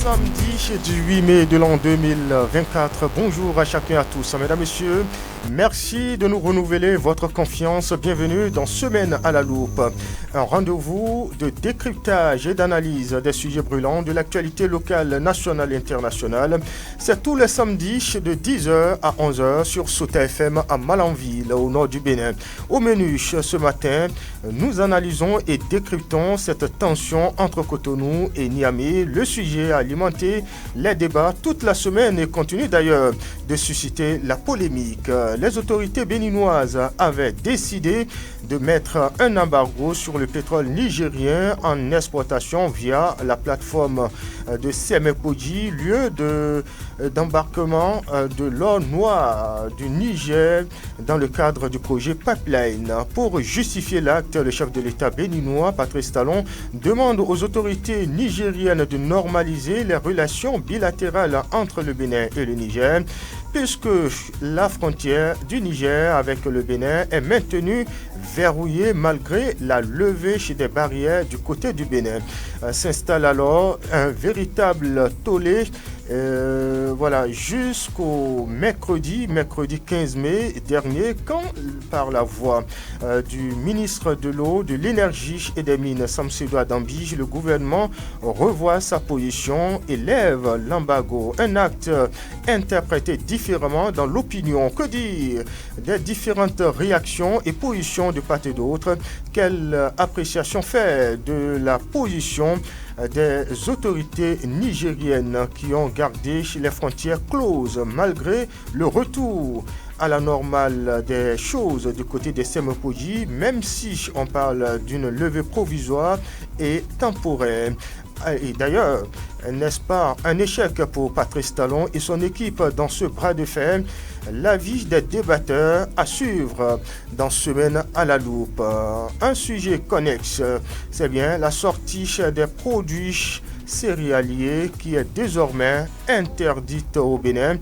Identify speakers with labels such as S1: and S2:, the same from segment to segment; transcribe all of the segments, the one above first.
S1: Samedi du 8 mai de l'an 2024. Bonjour à chacun et à tous. Mesdames, Messieurs, merci de nous renouveler votre confiance. Bienvenue dans Semaine à la loupe. Un rendez-vous de décryptage et d'analyse des sujets brûlants de l'actualité locale, nationale et internationale. C'est tous les samedis de 10h à 11h sur Sauta FM à Malanville, au nord du Bénin. Au menu ce matin, nous analysons et décryptons cette tension entre Cotonou et Niamey. Le sujet a alimenté les débats toute la semaine et continue d'ailleurs de susciter la polémique. Les autorités béninoises avaient décidé de mettre un embargo sur le pétrole nigérien en exportation via la plateforme de Semepoji, lieu d'embarquement de l'or noir du Niger dans le cadre du projet Pipeline. Pour justifier l'acte, le chef de l'État béninois, Patrice Talon, demande aux autorités nigériennes de normaliser les relations bilatérales entre le Bénin et le Niger, puisque la frontière du Niger avec le Bénin est maintenue verrouillée malgré la levée des barrières du côté du Bénin. S'installe alors un véritable tollé jusqu'au mercredi 15 mai dernier, quand par la voix du ministre de l'eau, de l'énergie et des mines, Samsedo Adambij, le gouvernement revoit sa position et lève l'embargo. Un acte interprété différemment dans l'opinion. Que dire des différentes réactions et positions de part et d'autre? Quelle appréciation faire de la position des autorités nigériennes qui ont gardé les frontières closes malgré le retour à la normale des choses du côté des Semepoji, même si on parle d'une levée provisoire et temporaire. Et d'ailleurs, n'est-ce pas un échec pour Patrice Talon et son équipe dans ce bras de fer? L'avis des débatteurs à suivre dans Semaine à la loupe. Un sujet connexe, c'est bien la sortie des produits céréaliers qui est désormais interdite au Bénin.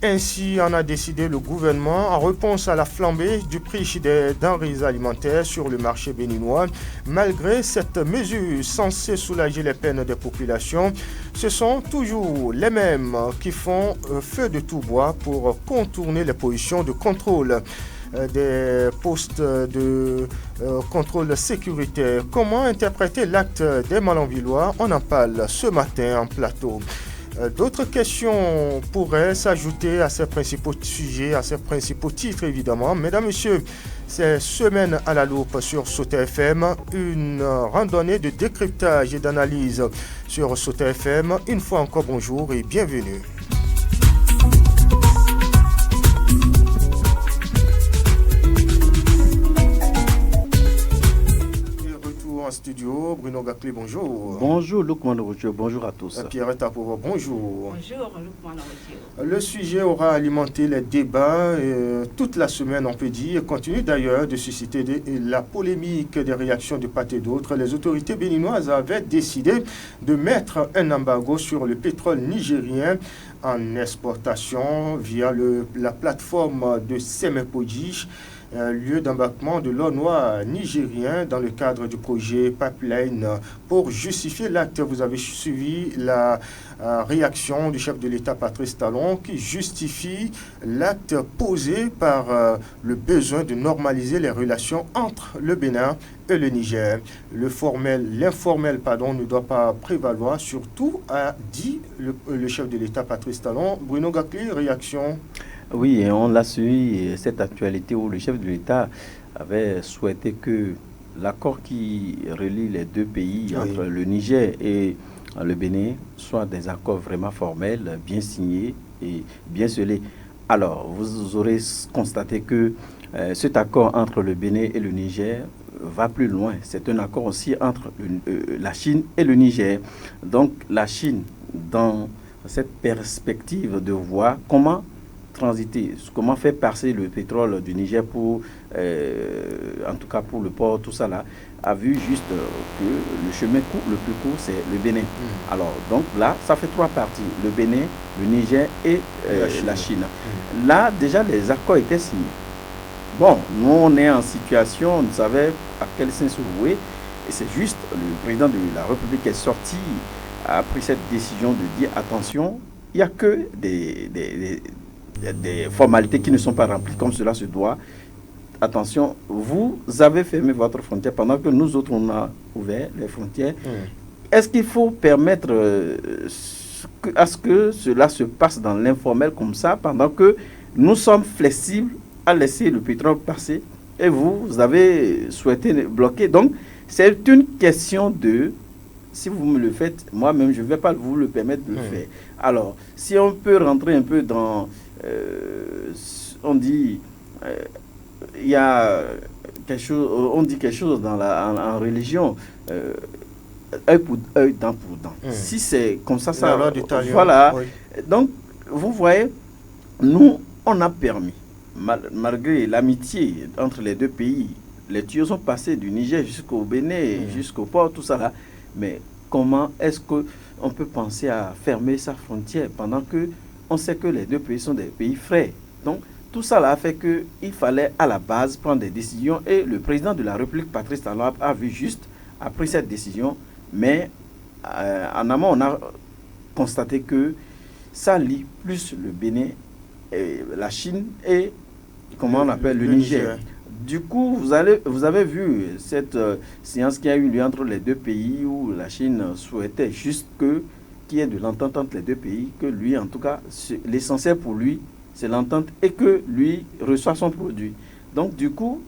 S1: Ainsi en a décidé le gouvernement en réponse à la flambée du prix des denrées alimentaires sur le marché béninois. Malgré cette mesure censée soulager les peines des populations, ce sont toujours les mêmes qui font feu de tout bois pour contourner les positions de contrôle des postes de contrôle sécuritaire. Comment interpréter l'acte des Malanvillois? On en parle ce matin en plateau. D'autres questions pourraient s'ajouter à ces principaux sujets, à ces principaux titres évidemment. Mesdames, Messieurs, c'est Semaine à la loupe sur Sauta FM, une randonnée de décryptage et d'analyse sur Sauta FM. Une fois encore, bonjour et bienvenue. En studio, Bruno Gakli, bonjour.
S2: Bonjour Lukman Routio, bonjour à tous.
S1: Pierre Tapour, bonjour.
S3: Bonjour Lukman Routio.
S1: Le sujet aura alimenté les débats toute la semaine, on peut dire, et continue d'ailleurs de susciter la polémique des réactions de part et d'autre. Les autorités béninoises avaient décidé de mettre un embargo sur le pétrole nigérien en exportation via la plateforme de Semepoji, lieu d'embarquement de l'or noir nigérien dans le cadre du projet Pipeline. Pour justifier l'acte, vous avez suivi la réaction du chef de l'État Patrice Talon qui justifie l'acte posé par le besoin de normaliser les relations entre le Bénin et le Niger. L'informel ne doit pas prévaloir, surtout a dit le chef de l'État Patrice Talon. Bruno Gakli, réaction?
S2: Oui, on l'a suivi, cette actualité où le chef de l'État avait souhaité que l'accord qui relie les deux pays, entre le Niger et le Bénin, soit des accords vraiment formels, bien signés et bien scellés. Alors, vous aurez constaté que cet accord entre le Bénin et le Niger va plus loin. C'est un accord aussi entre la Chine et le Niger. Donc, la Chine, dans cette perspective de voir comment transiter, comment faire passer le pétrole du Niger pour, en tout cas pour le port, tout ça là, a vu juste que le chemin le plus court, c'est le Bénin. Alors, donc là, ça fait trois parties, le Bénin, le Niger et la Chine. Là, déjà, les accords étaient signés. Bon, nous, on est en situation, on savait à quel sens se vouer, et c'est juste, le président de la République est sorti a pris cette décision de dire attention, il n'y a que des formalités qui ne sont pas remplies comme cela se doit. Attention, vous avez fermé votre frontière pendant que nous autres, on a ouvert les frontières. Est-ce qu'il faut permettre à ce que cela se passe dans l'informel comme ça, pendant que nous sommes flexibles à laisser le pétrole passer et vous avez souhaité bloquer? Donc, c'est une question de, si vous me le faites, moi-même, je ne vais pas vous le permettre de le faire. Alors, si on peut rentrer un peu dans, on dit, il y a quelque chose, on dit quelque chose en religion, œil pour œil, dent pour dent. Si c'est comme ça, voilà. Oui. Donc, vous voyez, nous, on a permis, malgré l'amitié entre les deux pays, les tuyaux sont passés du Niger jusqu'au Bénin, jusqu'au port, tout ça là. Mais comment est-ce qu'on peut penser à fermer sa frontière pendant que on sait que les deux pays sont des pays frères? Donc, tout ça là a fait qu'il fallait à la base prendre des décisions et le président de la République, Patrice Talon, a vu juste, a pris cette décision, mais en amont, on a constaté que ça lie plus le Bénin, et la Chine et, comment on appelle, le Niger. Du coup, vous avez vu cette séance qui a eu lieu entre les deux pays où la Chine souhaitait juste qu'il y ait de l'entente entre les deux pays, que lui, en tout cas, l'essentiel pour lui, c'est l'entente et que lui reçoit son produit. Donc, du coup,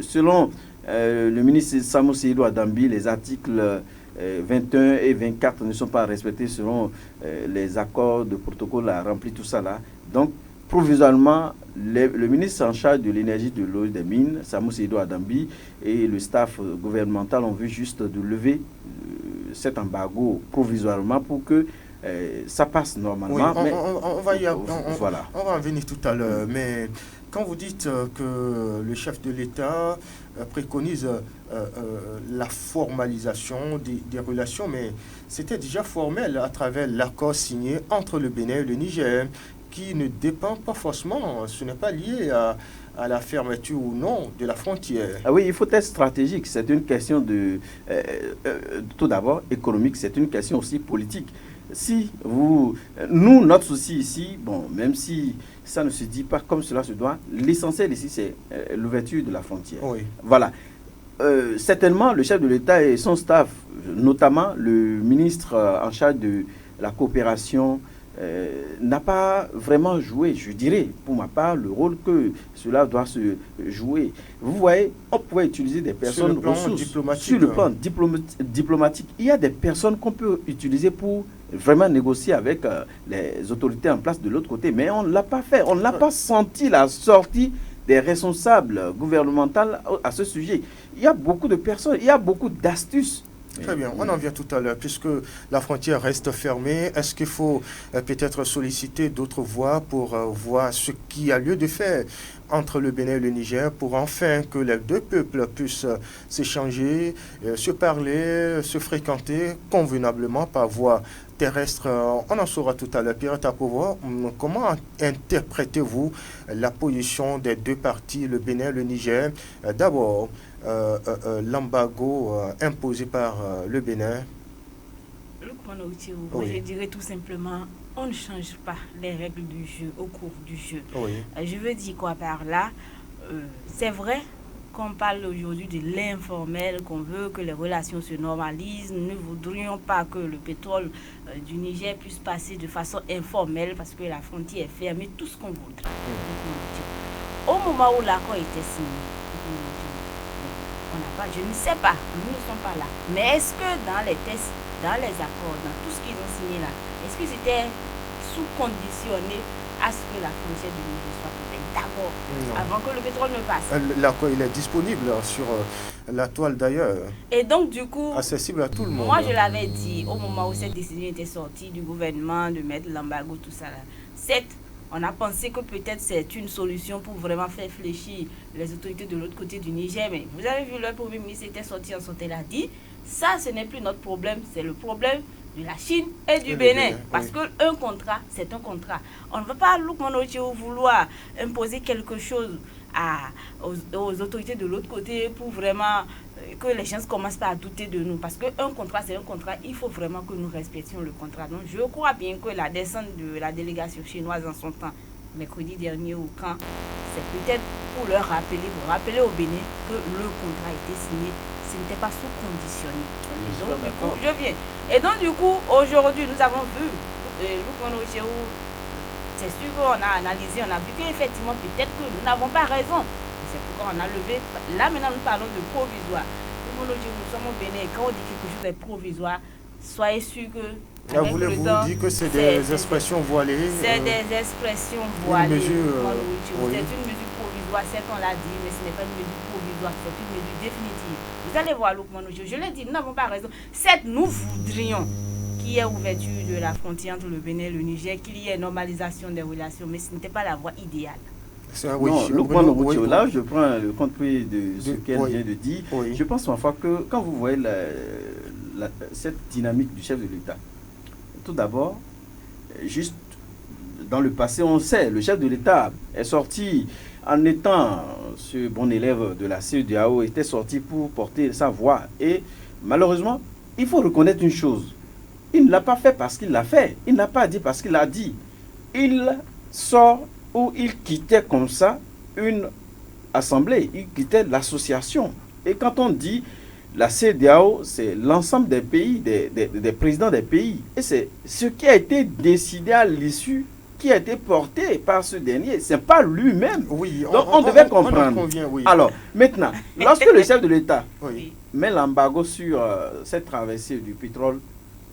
S2: selon le ministre Samu Seydou Adambi, les articles 21 et 24 ne sont pas respectés selon les accords de protocole à remplir tout ça là. Donc, provisoirement, le ministre en charge de l'énergie, de l'eau et des mines, Samu Seydou Adambi, et le staff gouvernemental ont vu juste de lever cet embargo provisoirement pour que ça passe normalement.
S1: Oui,
S2: mais
S1: on va
S2: voilà.
S1: On va en venir tout à l'heure. Mais quand vous dites que le chef de l'État préconise la formalisation des relations, mais c'était déjà formel à travers l'accord signé entre le Bénin et le Niger, qui ne dépend pas forcément, ce n'est pas lié à la fermeture ou non de la frontière.
S2: Ah oui, il faut être stratégique. C'est une question tout d'abord économique, c'est une question aussi politique. Si nous, notre souci ici, bon, même si ça ne se dit pas comme cela se doit, l'essentiel ici, c'est l'ouverture de la frontière.
S1: Oui.
S2: Voilà. Certainement, le chef de l'État et son staff, notamment le ministre en charge de la coopération, n'a pas vraiment joué, je dirais, pour ma part, le rôle que cela doit se jouer. Vous voyez, on pouvait utiliser des personnes sur le plan diplomatique. Il y a des personnes qu'on peut utiliser pour vraiment négocier avec les autorités en place de l'autre côté, mais on ne l'a pas fait. On n'a pas senti la sortie des responsables gouvernementaux à ce sujet. Il y a beaucoup de personnes, il y a beaucoup d'astuces.
S1: Très bien, on en vient tout à l'heure. Puisque la frontière reste fermée, est-ce qu'il faut peut-être solliciter d'autres voies pour voir ce qu'il y a lieu de faire entre le Bénin et le Niger pour enfin que les deux peuples puissent s'échanger, se parler, se fréquenter convenablement par voie terrestre? On en saura tout à l'heure. Pierre Tapovo, comment interprétez-vous la position des deux parties, le Bénin et le Niger? D'abord, l'embargo imposé par le Bénin.
S3: Oui. Je dirais tout simplement, on ne change pas les règles du jeu au cours du jeu.
S1: Oui.
S3: Je veux dire quoi par là? C'est vrai qu'on parle aujourd'hui de l'informel, qu'on veut que les relations se normalisent. Nous ne voudrions pas que le pétrole du Niger puisse passer de façon informelle parce que la frontière est fermée, tout ce qu'on voudrait. Au moment où l'accord était signé, je ne sais pas, nous ne sommes pas là. Mais est-ce que dans les tests, dans les accords, dans tout ce qu'ils ont signé là, est-ce que c'était sous-conditionné à ce que la frontière du Niger soit ouverte d'abord, avant que le pétrole ne passe?
S1: L'accord, il est disponible sur la toile d'ailleurs.
S3: Et donc du coup,
S1: accessible à tout le monde.
S3: Moi je l'avais dit au moment où cette décision était sortie du gouvernement de mettre l'embargo, tout ça là. On a pensé que peut-être c'est une solution pour vraiment faire fléchir les autorités de l'autre côté du Niger. Mais vous avez vu, le Premier ministre était sorti en sortant, il a dit, ça ce n'est plus notre problème, c'est le problème de la Chine et du Bénin. Parce qu'un contrat, c'est un contrat. On ne va pas, vouloir imposer quelque chose aux autorités de l'autre côté pour vraiment que les gens commencent pas à douter de nous. Parce qu'un contrat, c'est un contrat. Il faut vraiment que nous respections le contrat. Donc, je crois bien que la descente de la délégation chinoise en son temps, mercredi dernier ou quand, c'est peut-être pour leur rappeler au Bénin que le contrat a été signé. Ce n'était pas sous conditionné. Donc, du coup, je viens. Et donc, du coup, aujourd'hui, nous avons vu, c'est sûr qu'on a analysé, on a vu qu'effectivement, peut-être que nous n'avons pas raison. C'est pourquoi on a levé. Là, maintenant, nous parlons de provisoire. Nous sommes au Bénin. Quand on dit quelque chose est provisoire, soyez sûr que.
S1: Voulez-vous dire que c'est des expressions voilées?
S3: C'est des expressions voilées.
S1: C'est
S3: une mesure provisoire, certes on l'a dit, mais ce n'est pas une mesure provisoire, c'est une mesure définitive. Vous allez voir, je l'ai dit, nous n'avons pas raison. Certes, nous voudrions qu'il y ait ouverture de la frontière entre le Bénin et le Niger, qu'il y ait normalisation des relations, mais ce n'était pas la voie idéale.
S2: Là, je prends le compte de ce qu'elle vient de dire. Oui. Je pense parfois que quand vous voyez cette dynamique du chef de l'État, tout d'abord, juste dans le passé, on sait, le chef de l'État est sorti en étant ce bon élève de la CEDEAO, était sorti pour porter sa voix. Et malheureusement, il faut reconnaître une chose. Il ne l'a pas fait parce qu'il l'a fait. Il n'a pas dit parce qu'il a dit. Il sort où il quittait comme ça une assemblée, il quittait l'association. Et quand on dit la CEDEAO, c'est l'ensemble des pays, des présidents des pays. Et c'est ce qui a été décidé à l'issue, qui a été porté par ce dernier. Ce n'est pas lui-même.
S1: Oui,
S2: donc on devait comprendre.
S1: Oui.
S2: Alors, maintenant, lorsque le chef de l'État met l'embargo sur cette traversée du pétrole,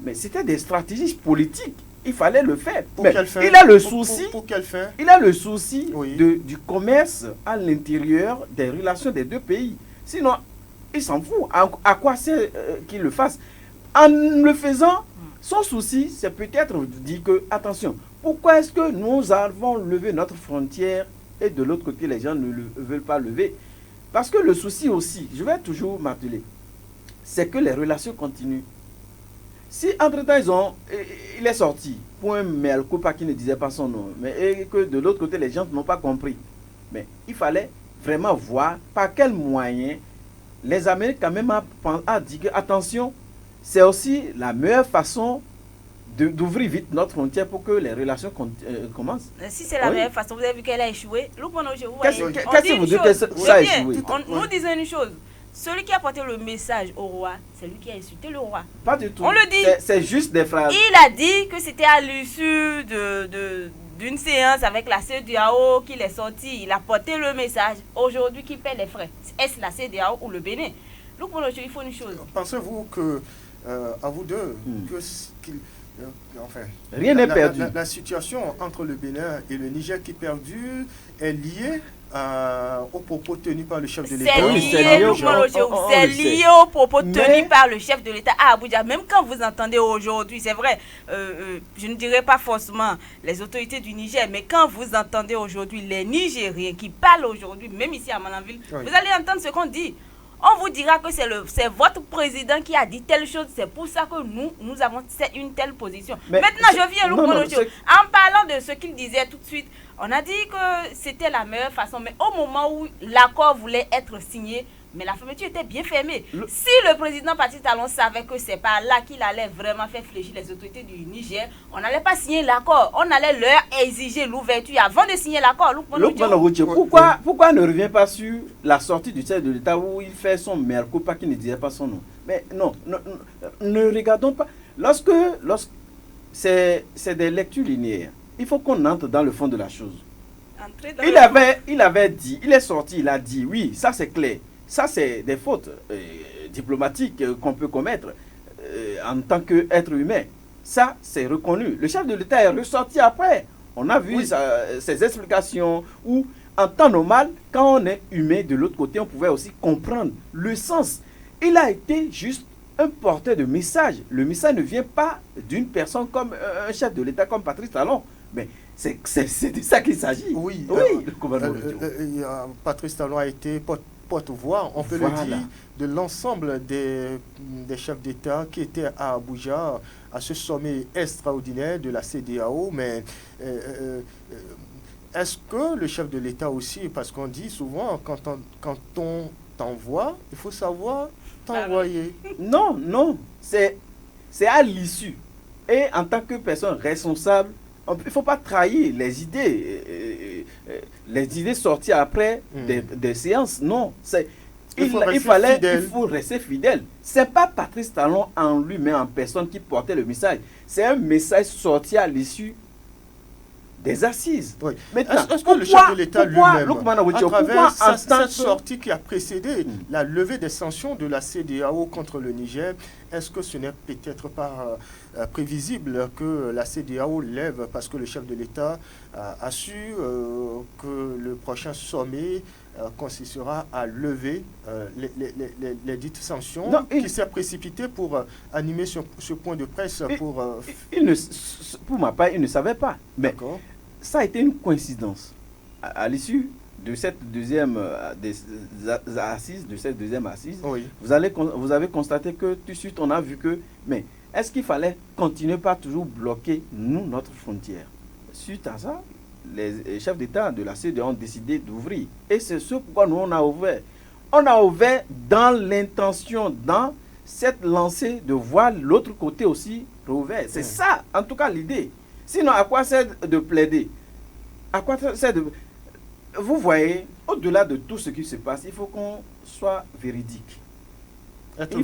S2: mais c'était des stratégies politiques. Il fallait le faire. Mais il a le souci.
S1: Pour quelle fin?
S2: Il a le souci du commerce à l'intérieur des relations des deux pays. Sinon, il s'en fout. À quoi c'est qu'il le fasse? En le faisant, son souci, c'est peut-être de dire que, attention, pourquoi est-ce que nous avons levé notre frontière et de l'autre côté, les gens ne veulent pas lever? Parce que le souci aussi, je vais toujours m'atteler, c'est que les relations continuent. Si entre-temps, il est sorti pour un Melkoupa qui ne disait pas son nom, mais et que de l'autre côté, les gens n'ont pas compris. Mais il fallait vraiment voir par quels moyens les Américains même a dit que, attention, c'est aussi la meilleure façon d'ouvrir vite notre frontière pour que les relations commencent.
S3: Si c'est la meilleure façon, vous avez vu qu'elle a échoué.
S2: Qu'est-ce que vous dites que ça a échoué?
S3: Nous disons une chose. Celui qui a porté le message au roi, c'est lui qui a insulté le roi.
S2: Pas du tout.
S3: On le dit.
S2: C'est juste des phrases.
S3: Il a dit que c'était à l'issue d'une séance avec la CEDEAO qu'il est sorti. Il a porté le message. Aujourd'hui, qui paie les frais? Est-ce la CEDEAO ou le Bénin? Donc, il faut une chose.
S1: Pensez-vous que, à vous deux,
S2: rien n'est perdu.
S1: La situation entre le Bénin et le Niger qui perdure est liée aux propos tenus par le chef de l'État.
S3: C'est lié aux propos tenus par le chef de l'État à Abuja. Même quand vous entendez aujourd'hui, c'est vrai, je ne dirais pas forcément les autorités du Niger, mais quand vous entendez aujourd'hui les Nigériens qui parlent aujourd'hui, même ici à Malanville, vous allez entendre ce qu'on dit. On vous dira que c'est votre président qui a dit telle chose. C'est pour ça que nous avons une telle position. Mais maintenant, je viens en parlant de ce qu'il disait tout de suite. On a dit que c'était la meilleure façon. Mais au moment où l'accord voulait être signé, mais la fermeture était bien fermée. Si le président Patrice Talon savait que c'est par là qu'il allait vraiment faire fléchir les autorités du Niger, on n'allait pas signer l'accord. On allait leur exiger l'ouverture avant de signer l'accord.
S2: Pourquoi ne revient pas sur la sortie du chef de l'État où il fait son Mercopa qui ne disait pas son nom? Mais non, ne regardons pas. Lorsque c'est des lectures linéaires, il faut qu'on entre dans le fond de la chose. Il avait dit, il est sorti, il a dit, oui, ça c'est clair. Ça, c'est des fautes diplomatiques qu'on peut commettre en tant qu'être humain. Ça, c'est reconnu. Le chef de l'État est ressorti après. On a vu ses explications où, en temps normal, quand on est humain de l'autre côté, on pouvait aussi comprendre le sens. Il a été juste un porteur de message. Le message ne vient pas d'une personne comme un chef de l'État comme Patrice Talon. Mais c'est de ça qu'il s'agit.
S1: Oui, Patrice Talon a été porte-voix, on peut le dire, de l'ensemble des chefs d'État qui étaient à Abuja à ce sommet extraordinaire de la CEDEAO. Mais est-ce que le chef de l'État aussi, parce qu'on dit souvent, quand on t'envoie, il faut savoir envoyé.
S2: Non, c'est à l'issue. Et en tant que personne responsable, il ne faut pas trahir les idées sorties après des séances. Non, il faut rester fidèle. Ce n'est pas Patrice Talon en lui-même, en personne, qui portait le message. C'est un message sorti à l'issue des assises.
S1: Oui. Est-ce que le chef de l'État lui-même, à travers cette sortie qui a précédé la levée des sanctions de la CEDEAO contre le Niger, est-ce que ce n'est peut-être pas prévisible que la CEDEAO lève, parce que le chef de l'État a su que le prochain sommet consistera à lever les dites sanctions, qui s'est précipité pour animer ce point de presse pour
S2: ma part, il ne savait pas. Mais ça a été une coïncidence. À l'issue de cette deuxième assise, oui. Vous avez constaté que tout de suite on a vu que, mais est-ce qu'il fallait continuer par toujours bloquer notre frontière? Suite à ça, les chefs d'État de la CEDEAO ont décidé d'ouvrir. Et c'est ce pourquoi nous on a ouvert. On a ouvert dans l'intention, dans cette lancée de voir l'autre côté aussi rouvert. C'est ça, en tout cas, l'idée. Sinon, à quoi sert de plaider? À quoi sert de... Vous voyez, au-delà de tout ce qui se passe, il faut qu'on soit véridique. Être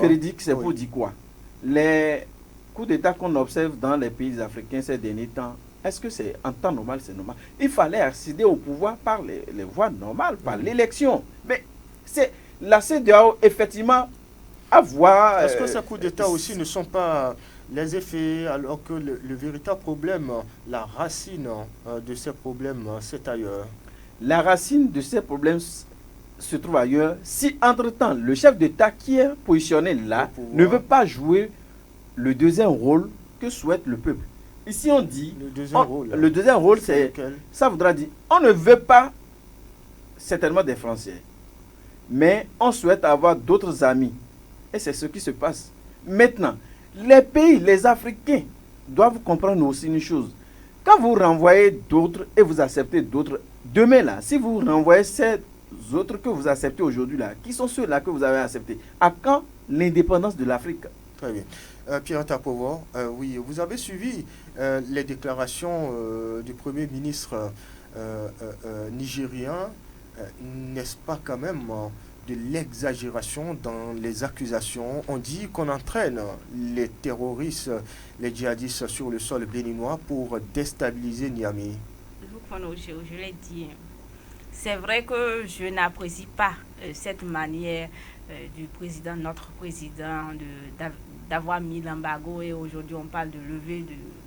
S2: véridique, c'est pour dire quoi? Les coups d'État qu'on observe dans les pays africains ces derniers temps, est-ce que c'est en temps normal, c'est normal? Il fallait accéder au pouvoir par les voies normales, par l'élection. Mais c'est la CEDEAO, effectivement, à voir...
S1: Est-ce que ces coups d'État aussi ne sont pas les effets, alors que le véritable problème, la racine de ces problèmes, c'est ailleurs?
S2: La racine de ces problèmes se trouve ailleurs si, entre-temps, le chef d'État qui est positionné là ne veut pas jouer le deuxième rôle que souhaite le peuple. Ici, on dit... Le deuxième rôle, c'est... Ça voudra dire, on ne veut pas certainement des Français, mais on souhaite avoir d'autres amis. Et c'est ce qui se passe. Maintenant, les pays, les Africains, doivent comprendre aussi une chose. Quand vous renvoyez d'autres et vous acceptez d'autres, demain là, si vous renvoyez ces autres que vous acceptez aujourd'hui là, qui sont ceux-là que vous avez acceptés, à quand l'indépendance de l'Afrique?
S1: Très bien. Pierre Tapovo, oui, vous avez suivi les déclarations du Premier ministre nigérien. N'est-ce pas quand même de l'exagération dans les accusations? On dit qu'on entraîne les terroristes, les djihadistes sur le sol béninois pour déstabiliser Niamey.
S3: Je l'ai dit. C'est vrai que je n'apprécie pas cette manière du président, notre président, d'avoir mis l'embargo, et aujourd'hui on parle de levée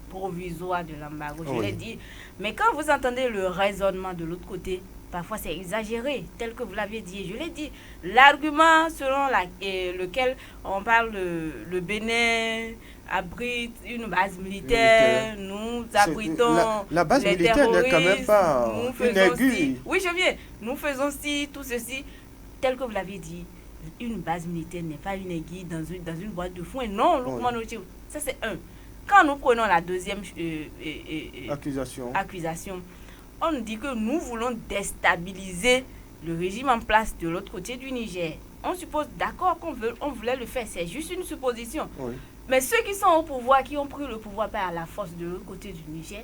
S3: provisoire de l'embargo. Je l'ai dit. Mais quand vous entendez le raisonnement de l'autre côté, parfois c'est exagéré, tel que vous l'aviez dit. Je l'ai dit. L'argument selon lequel on parle le Bénin abrite une base militaire, nous abritons
S1: la base militaire n'est quand même pas une aiguille.
S3: Oui, je viens. Nous faisons tout ceci, tel que vous l'aviez dit. Une base militaire n'est pas une aiguille dans une boîte de foin. Non, ça c'est un. Quand nous prenons la deuxième accusation, on dit que nous voulons déstabiliser le régime en place de l'autre côté du Niger. On suppose, d'accord, on voulait le faire, c'est juste une supposition. Oui. Mais ceux qui sont au pouvoir, qui ont pris le pouvoir par la force de l'autre côté du Niger,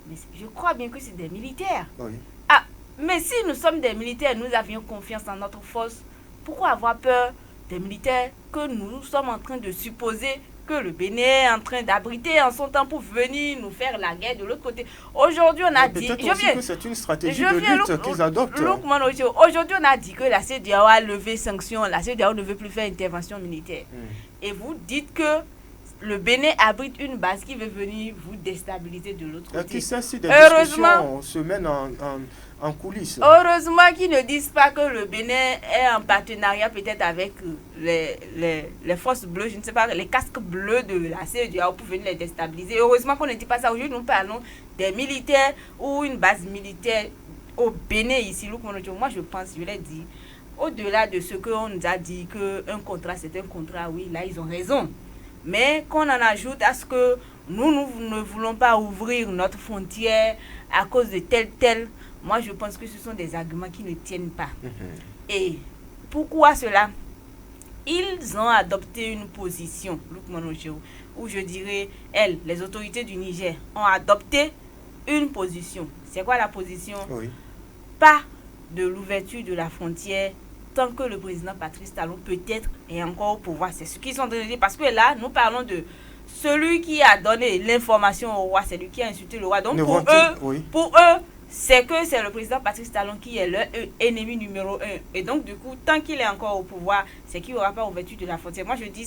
S3: mais je crois bien que c'est des militaires. Oui. Ah, mais si nous sommes des militaires, nous avions confiance en notre force, pourquoi avoir peur des militaires que nous sommes en train de supposer que le Bénin est en train d'abriter en son temps pour venir nous faire la guerre de l'autre côté? Aujourd'hui, on a dit...
S1: que c'est une stratégie de lutte qu'ils adoptent.
S3: Aujourd'hui, on a dit que la CEDEAO a levé sanctions, la CEDEAO ne veut plus faire intervention militaire. Et vous dites que le Bénin abrite une base qui veut venir vous déstabiliser de l'autre côté.
S1: Qui sait si des discussions se mènent en coulisses.
S3: Heureusement qu'ils ne disent pas que le Bénin est en partenariat peut-être avec les forces bleues, je ne sais pas, les casques bleus de la CEDEAO pour venir les déstabiliser. Heureusement qu'on ne dit pas ça. Aujourd'hui, nous parlons des militaires ou une base militaire au Bénin ici. Moi, je pense, je l'ai dit, au-delà de ce qu'on nous a dit qu'un contrat, c'est un contrat, oui, là, ils ont raison. Mais qu'on en ajoute à ce que nous ne voulons pas ouvrir notre frontière à cause de tel. Moi, je pense que ce sont des arguments qui ne tiennent pas. Et pourquoi cela? ils ont adopté une position, Lukman Ojo, où je dirais, les autorités du Niger ont adopté une position. C'est quoi la position?
S1: Oui.
S3: Pas de l'ouverture de la frontière tant que le président Patrice Talon peut-être est encore au pouvoir. C'est ce qu'ils sont en train de dire, parce que là, nous parlons de celui qui a donné l'information au roi, c'est lui qui a insulté le roi. Donc pour eux, c'est que c'est le président Patrice Talon qui est leur ennemi numéro 1. Et donc du coup, tant qu'il est encore au pouvoir, c'est qu'il n'y aura pas ouverture de la frontière. Moi je dis,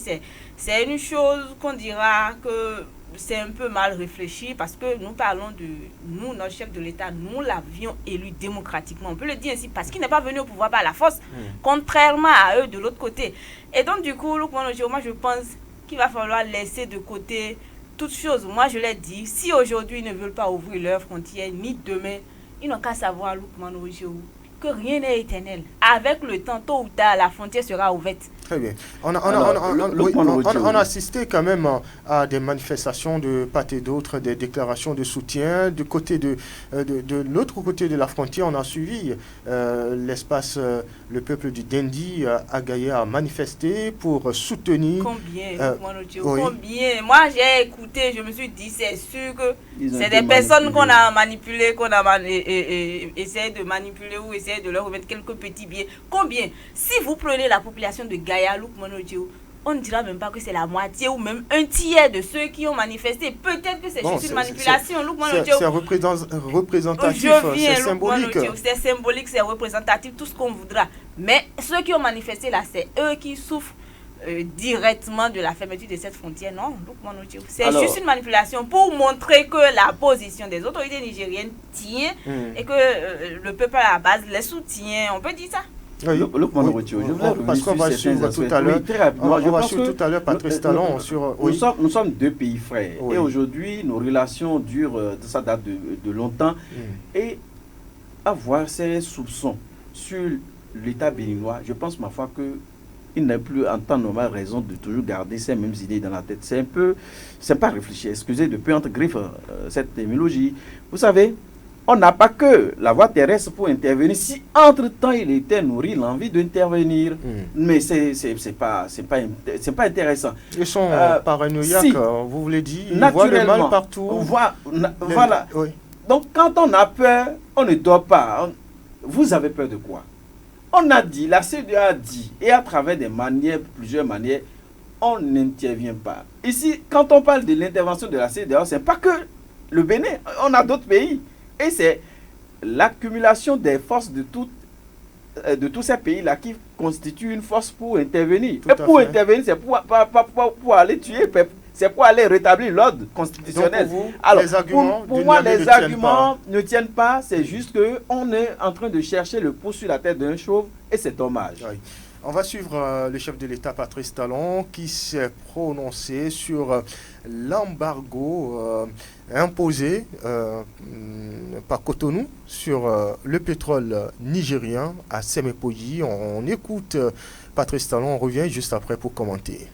S3: c'est une chose qu'on dira que c'est un peu mal réfléchi, parce que nous parlons de nous, notre chef de l'État, nous l'avions élu démocratiquement. On peut le dire ainsi, parce qu'il n'est pas venu au pouvoir par la force, contrairement à eux de l'autre côté. Et donc du coup, moi je pense qu'il va falloir laisser de côté toutes choses. Moi je l'ai dit, si aujourd'hui ils ne veulent pas ouvrir leurs frontières, ni demain, ils n'ont qu'à savoir, Lukman Ojo, que rien n'est éternel. Avec le temps, tôt ou tard, la frontière sera ouverte.
S1: Très bien. On a assisté quand même à des manifestations de part et d'autre, des déclarations de soutien. Du côté de l'autre côté de la frontière, on a suivi l'espace, le peuple du Dendi à Gaïa a manifesté pour soutenir.
S3: Combien, combien? Moi, j'ai écouté, je me suis dit, c'est sûr que c'est des personnes qu'on a manipulées, essayé de manipuler ou essayé de leur remettre quelques petits billets. Combien? Si vous prenez la population de Gaïa, on ne dira même pas que c'est la moitié ou même un tiers de ceux qui ont manifesté. Peut-être que c'est juste une manipulation.
S1: C'est représentatif, c'est symbolique.
S3: C'est symbolique, c'est représentatif, tout ce qu'on voudra. Mais ceux qui ont manifesté là, c'est eux qui souffrent directement de la fermeture de cette frontière. Non, c'est juste une manipulation pour montrer que la position des autorités nigériennes tient et que le peuple à la base les soutient. On peut dire ça.
S1: Parce qu'on va suivre tout à l'heure. On va suivre tout à l'heure Patrice Talon sur.
S2: Nous sommes deux pays frères. Et aujourd'hui, nos relations durent, ça date de longtemps. Et avoir ces soupçons sur l'État béninois, je pense ma foi que il n'a plus en temps normal raison de toujours garder ces mêmes idées dans la tête. C'est pas réfléchir. Excusez de peu entre griffes cette terminologie. Vous savez, on n'a pas que la voie terrestre pour intervenir. Si entre-temps il était nourri l'envie d'intervenir, mais c'est pas intéressant.
S1: Ils sont paranoïaques, vous voulez dire, ils voient le mal partout.
S2: Voilà. Oui. Donc quand on a peur, on ne dort pas. Vous avez peur de quoi? On a dit, la CEDEAO a dit, et à travers plusieurs manières, on n'intervient pas. Ici, quand on parle de l'intervention de la CEDEAO, ce n'est pas que le Bénin, on a d'autres pays. Et c'est l'accumulation des forces de tous ces pays-là qui constitue une force pour intervenir. Et pour intervenir, c'est pour aller tuer, c'est pour aller rétablir l'ordre constitutionnel.
S1: Donc pour
S2: moi, les arguments ne tiennent pas. C'est juste qu'on est en train de chercher le pouce sur la tête d'un chauve et c'est dommage.
S1: Oui. On va suivre le chef de l'État, Patrice Talon, qui s'est prononcé sur l'embargo imposé par Cotonou sur le pétrole nigérien à Sémépoyi. On écoute Patrice Talon, on revient juste après pour commenter.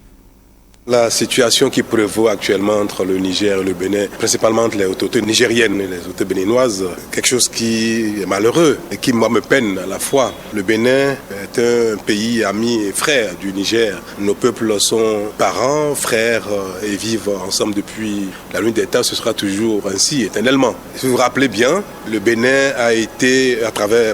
S4: La situation qui prévaut actuellement entre le Niger et le Bénin, principalement entre les autorités nigériennes et les autorités béninoises, quelque chose qui est malheureux et qui, moi, me peine à la fois. Le Bénin est un pays ami et frère du Niger. Nos peuples sont parents, frères et vivent ensemble depuis la nuit des temps. Ce sera toujours ainsi, éternellement. Si vous vous rappelez bien, le Bénin a été,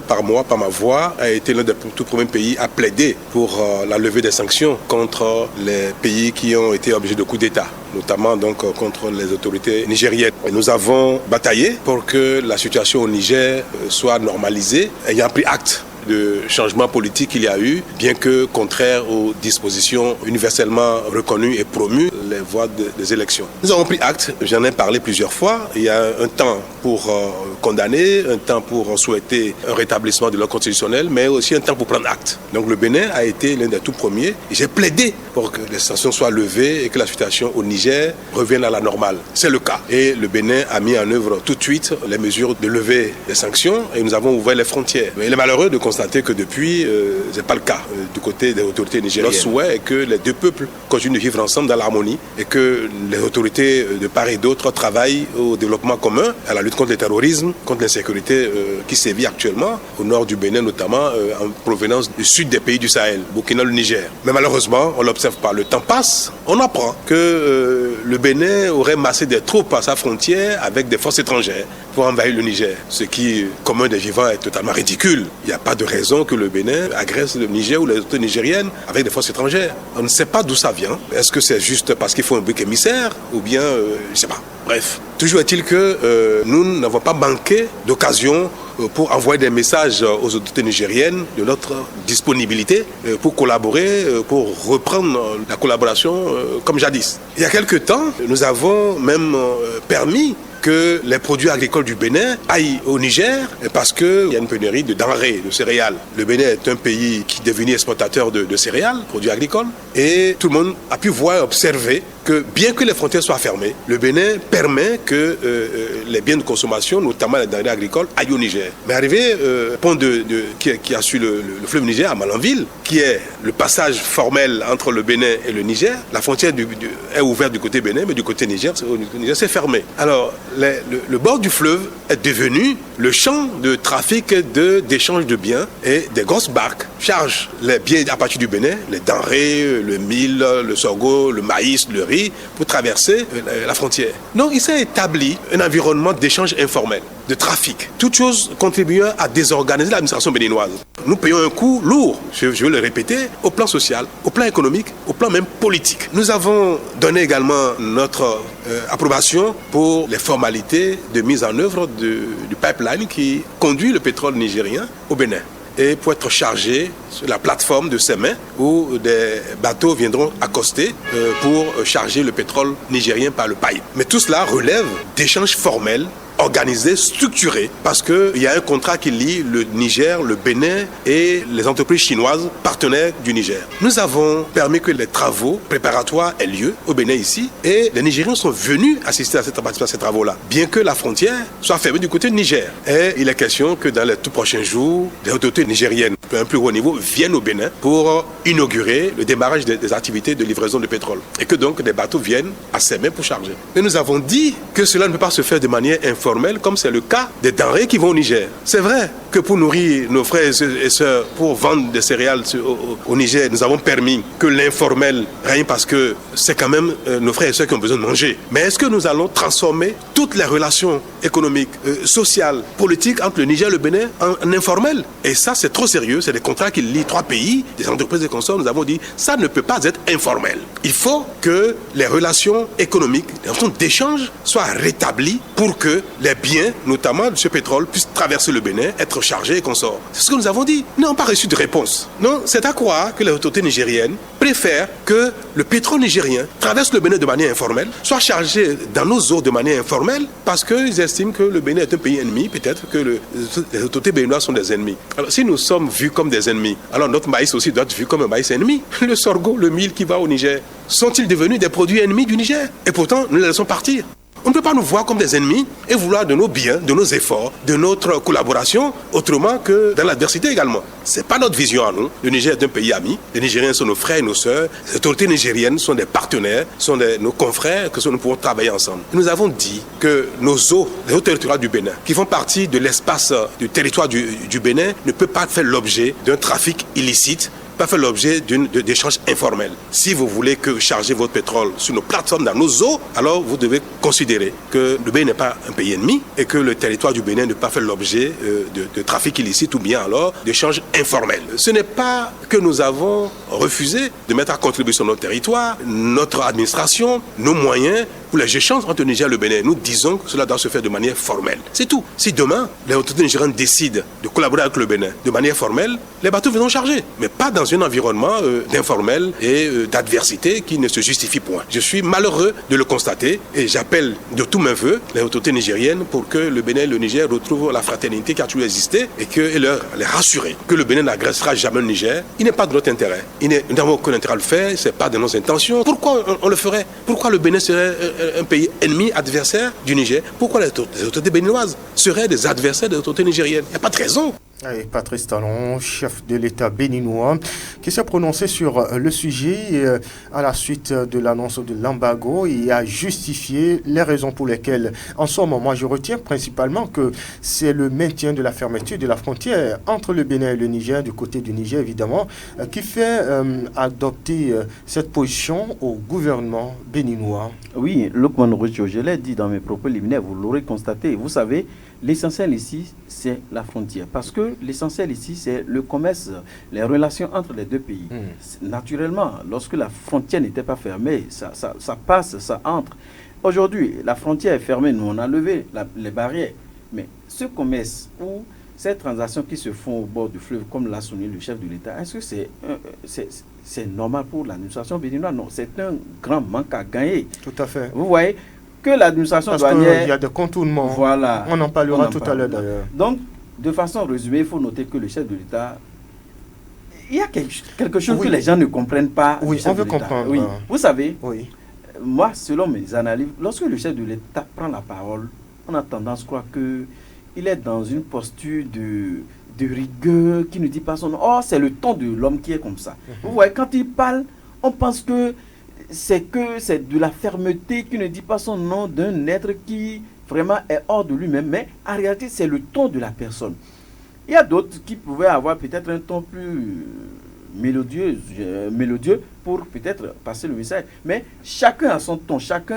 S4: par ma voix, a été l'un des tout premiers pays à plaider pour la levée des sanctions contre les pays qui ont été obligés de coups d'État, notamment donc contre les autorités nigériennes. Et nous avons bataillé pour que la situation au Niger soit normalisée, ayant pris acte de changement politique qu'il y a eu, bien que contraire aux dispositions universellement reconnues et promues, les voies des élections. Nous avons pris acte, j'en ai parlé plusieurs fois, il y a un temps pour condamner, un temps pour souhaiter un rétablissement de l'ordre constitutionnel, mais aussi un temps pour prendre acte. Donc le Bénin a été l'un des tout premiers, et j'ai plaidé pour que les sanctions soient levées et que la situation au Niger revienne à la normale. C'est le cas. Et le Bénin a mis en œuvre tout de suite les mesures de levée des sanctions et nous avons ouvert les frontières. Mais il est malheureux de constater que depuis, ce n'est pas le cas du côté des autorités nigériennes. Notre souhait est que les deux peuples continuent de vivre ensemble dans l'harmonie et que les autorités de part et d'autre travaillent au développement commun, à la lutte contre le terrorisme, contre l'insécurité qui sévit actuellement, au nord du Bénin notamment, en provenance du sud des pays du Sahel, Burkina, le Niger. Mais malheureusement, on ne l'observe pas. Le temps passe, on apprend que le Bénin aurait massé des troupes à sa frontière avec des forces étrangères pour envahir le Niger. Ce qui, commun des vivants, est totalement ridicule. Il n'y a pas de raison que le Bénin agresse le Niger ou les autorités nigériennes avec des forces étrangères. On ne sait pas d'où ça vient. Est-ce que c'est juste parce qu'il faut un bouc émissaire ou bien, je ne sais pas. Bref, toujours est-il que nous n'avons pas manqué d'occasion pour envoyer des messages aux autorités nigériennes de notre disponibilité pour collaborer, pour reprendre la collaboration comme jadis. Il y a quelques temps, nous avons même permis que les produits agricoles du Bénin aillent au Niger parce qu'il y a une pénurie de denrées, de céréales. Le Bénin est un pays qui est devenu exportateur de céréales, produits agricoles, et tout le monde a pu voir et observer que bien que les frontières soient fermées, le Bénin permet que les biens de consommation, notamment les denrées agricoles, aillent au Niger. Mais arrivé au pont qui a suivi le fleuve Niger à Malanville, qui est le passage formel entre le Bénin et le Niger, la frontière est ouverte du côté Bénin, mais du côté Niger, c'est fermé. Alors, le bord du fleuve est devenu le champ de trafic d'échange de biens, et des grosses barques chargent les biens à partir du Bénin, les denrées, le mil, le sorgho, le maïs, le riz, pour traverser la frontière. Donc il s'est établi un environnement d'échange informel, de trafic, toutes choses contribuant à désorganiser l'administration béninoise. Nous payons un coût lourd, je veux le répéter, au plan social, au plan économique, au plan même politique. Nous avons donné également notre approbation pour les formalités de mise en œuvre du pipeline qui conduit le pétrole nigérien au Bénin, et pour être chargé sur la plateforme de Sémé où des bateaux viendront accoster pour charger le pétrole nigérien par le pipe. Mais tout cela relève d'échanges formels, organisé, structuré, parce qu'il y a un contrat qui lie le Niger, le Bénin et les entreprises chinoises partenaires du Niger. Nous avons permis que les travaux préparatoires aient lieu au Bénin ici, et les Nigériens sont venus assister à ces travaux-là, bien que la frontière soit fermée du côté du Niger. Et il est question que dans les tout prochains jours, les autorités nigériennes, à un plus haut niveau, viennent au Bénin pour inaugurer le démarrage des activités de livraison de pétrole, et que donc des bateaux viennent à Sémé pour charger. Mais nous avons dit que cela ne peut pas se faire de manière informelle, comme c'est le cas des denrées qui vont au Niger. C'est vrai que pour nourrir nos frères et sœurs, pour vendre des céréales au Niger, nous avons permis que l'informel règne, parce que c'est quand même nos frères et sœurs qui ont besoin de manger. Mais est-ce que nous allons transformer toutes les relations économiques, sociales, politiques entre le Niger et le Bénin en informel? Et ça, c'est trop sérieux. C'est des contrats qui lient trois pays, des entreprises de consommation. Nous avons dit, ça ne peut pas être informel. Il faut que les relations économiques, les relations d'échange soient rétablies pour que les biens, notamment de ce pétrole, puissent traverser le Bénin, être chargés et consorts. C'est ce que nous avons dit. Nous n'avons pas reçu de réponse. Non, c'est à croire que les autorités nigériennes préfèrent que le pétrole nigérien traverse le Bénin de manière informelle, soit chargé dans nos eaux de manière informelle, parce qu'ils estiment que le Bénin est un pays ennemi, peut-être que les autorités béninoises sont des ennemis. Alors si nous sommes vus comme des ennemis, alors notre maïs aussi doit être vu comme un maïs ennemi. Le sorgho, le mil qui va au Niger, sont-ils devenus des produits ennemis du Niger? Et pourtant, nous les laissons partir. On ne peut pas nous voir comme des ennemis et vouloir de nos biens, de nos efforts, de notre collaboration, autrement que dans l'adversité également. Ce n'est pas notre vision à nous. Le Niger est un pays ami. Les Nigériens sont nos frères et nos sœurs. Les autorités nigériennes sont des partenaires, sont nos confrères, que nous pouvons travailler ensemble. Nous avons dit que nos eaux, les eaux territoriales du Bénin, qui font partie de l'espace du territoire du Bénin, ne peuvent pas faire l'objet d'un trafic illicite, pas faire l'objet d'échanges informels. Si vous voulez que charger votre pétrole sur nos plateformes dans nos eaux, alors vous devez considérer que le Bénin n'est pas un pays ennemi et que le territoire du Bénin ne peut pas faire l'objet de trafic illicite ou bien alors d'échanges informels. Ce n'est pas que nous avons refusé de mettre à contribution notre territoire, notre administration, nos moyens pour les échanges entre le Niger et le Bénin. Nous disons que cela doit se faire de manière formelle. C'est tout. Si demain, les autorités nigériennes décident de collaborer avec le Bénin de manière formelle, les bateaux viendront charger, mais pas dans un environnement d'informel et d'adversité qui ne se justifie point. Je suis malheureux de le constater et j'appelle de tous mes voeux les autorités nigériennes pour que le Bénin et le Niger retrouvent la fraternité qui a toujours existé et les rassurer que le Bénin n'agressera jamais le Niger. Il n'est pas de notre intérêt. Nous n'avons aucun intérêt à le faire, ce n'est pas de nos intentions. Pourquoi on le ferait? Pourquoi le Bénin serait un pays ennemi, adversaire du Niger? Pourquoi les autorités béninoises seraient des adversaires des autorités nigériennes? Il n'y a pas de raison.
S1: Et Patrice Talon, chef de l'État béninois, qui s'est prononcé sur le sujet à la suite de l'annonce de l'embargo et a justifié les raisons pour lesquelles, en ce moment, je retiens principalement que c'est le maintien de la fermeture de la frontière entre le Bénin et le Niger, du côté du Niger évidemment, qui fait adopter cette position au gouvernement béninois.
S2: Oui, Lukman Rocho, je l'ai dit dans mes propos liminaires, vous l'aurez constaté. Vous savez, l'essentiel ici, c'est la frontière. Parce que l'essentiel ici, c'est le commerce, les relations entre les deux pays. Naturellement, lorsque la frontière n'était pas fermée, ça passe, ça entre. Aujourd'hui, la frontière est fermée, nous on a levé les barrières. Mais ce commerce ou ces transactions qui se font au bord du fleuve, comme l'a souligné le chef de l'État, est-ce que c'est normal pour l'administration béninoise? Non, c'est un grand manque à gagner.
S1: Tout à fait.
S2: Vous voyez que l'administration
S1: douanière...
S2: douanière...
S1: il y a des contournements.
S2: Voilà.
S1: On en parlera tout à l'heure d'ailleurs.
S2: Donc, de façon résumée, il faut noter que le chef de l'État... Il y a quelque chose que les gens ne comprennent pas.
S1: Oui, on veut comprendre.
S2: Oui. Vous savez,
S1: moi,
S2: selon mes analyses, lorsque le chef de l'État prend la parole, on a tendance à croire qu'il est dans une posture de rigueur, qui ne dit pas son nom. Oh, c'est le ton de l'homme qui est comme ça. Vous voyez, quand il parle, on pense que c'est de la fermeté, qui ne dit pas son nom, d'un être qui vraiment est hors de lui-même. Mais en réalité, c'est le ton de la personne. Il y a d'autres qui pouvaient avoir peut-être un ton plus mélodieux pour peut-être passer le message. Mais chacun a son ton, chaque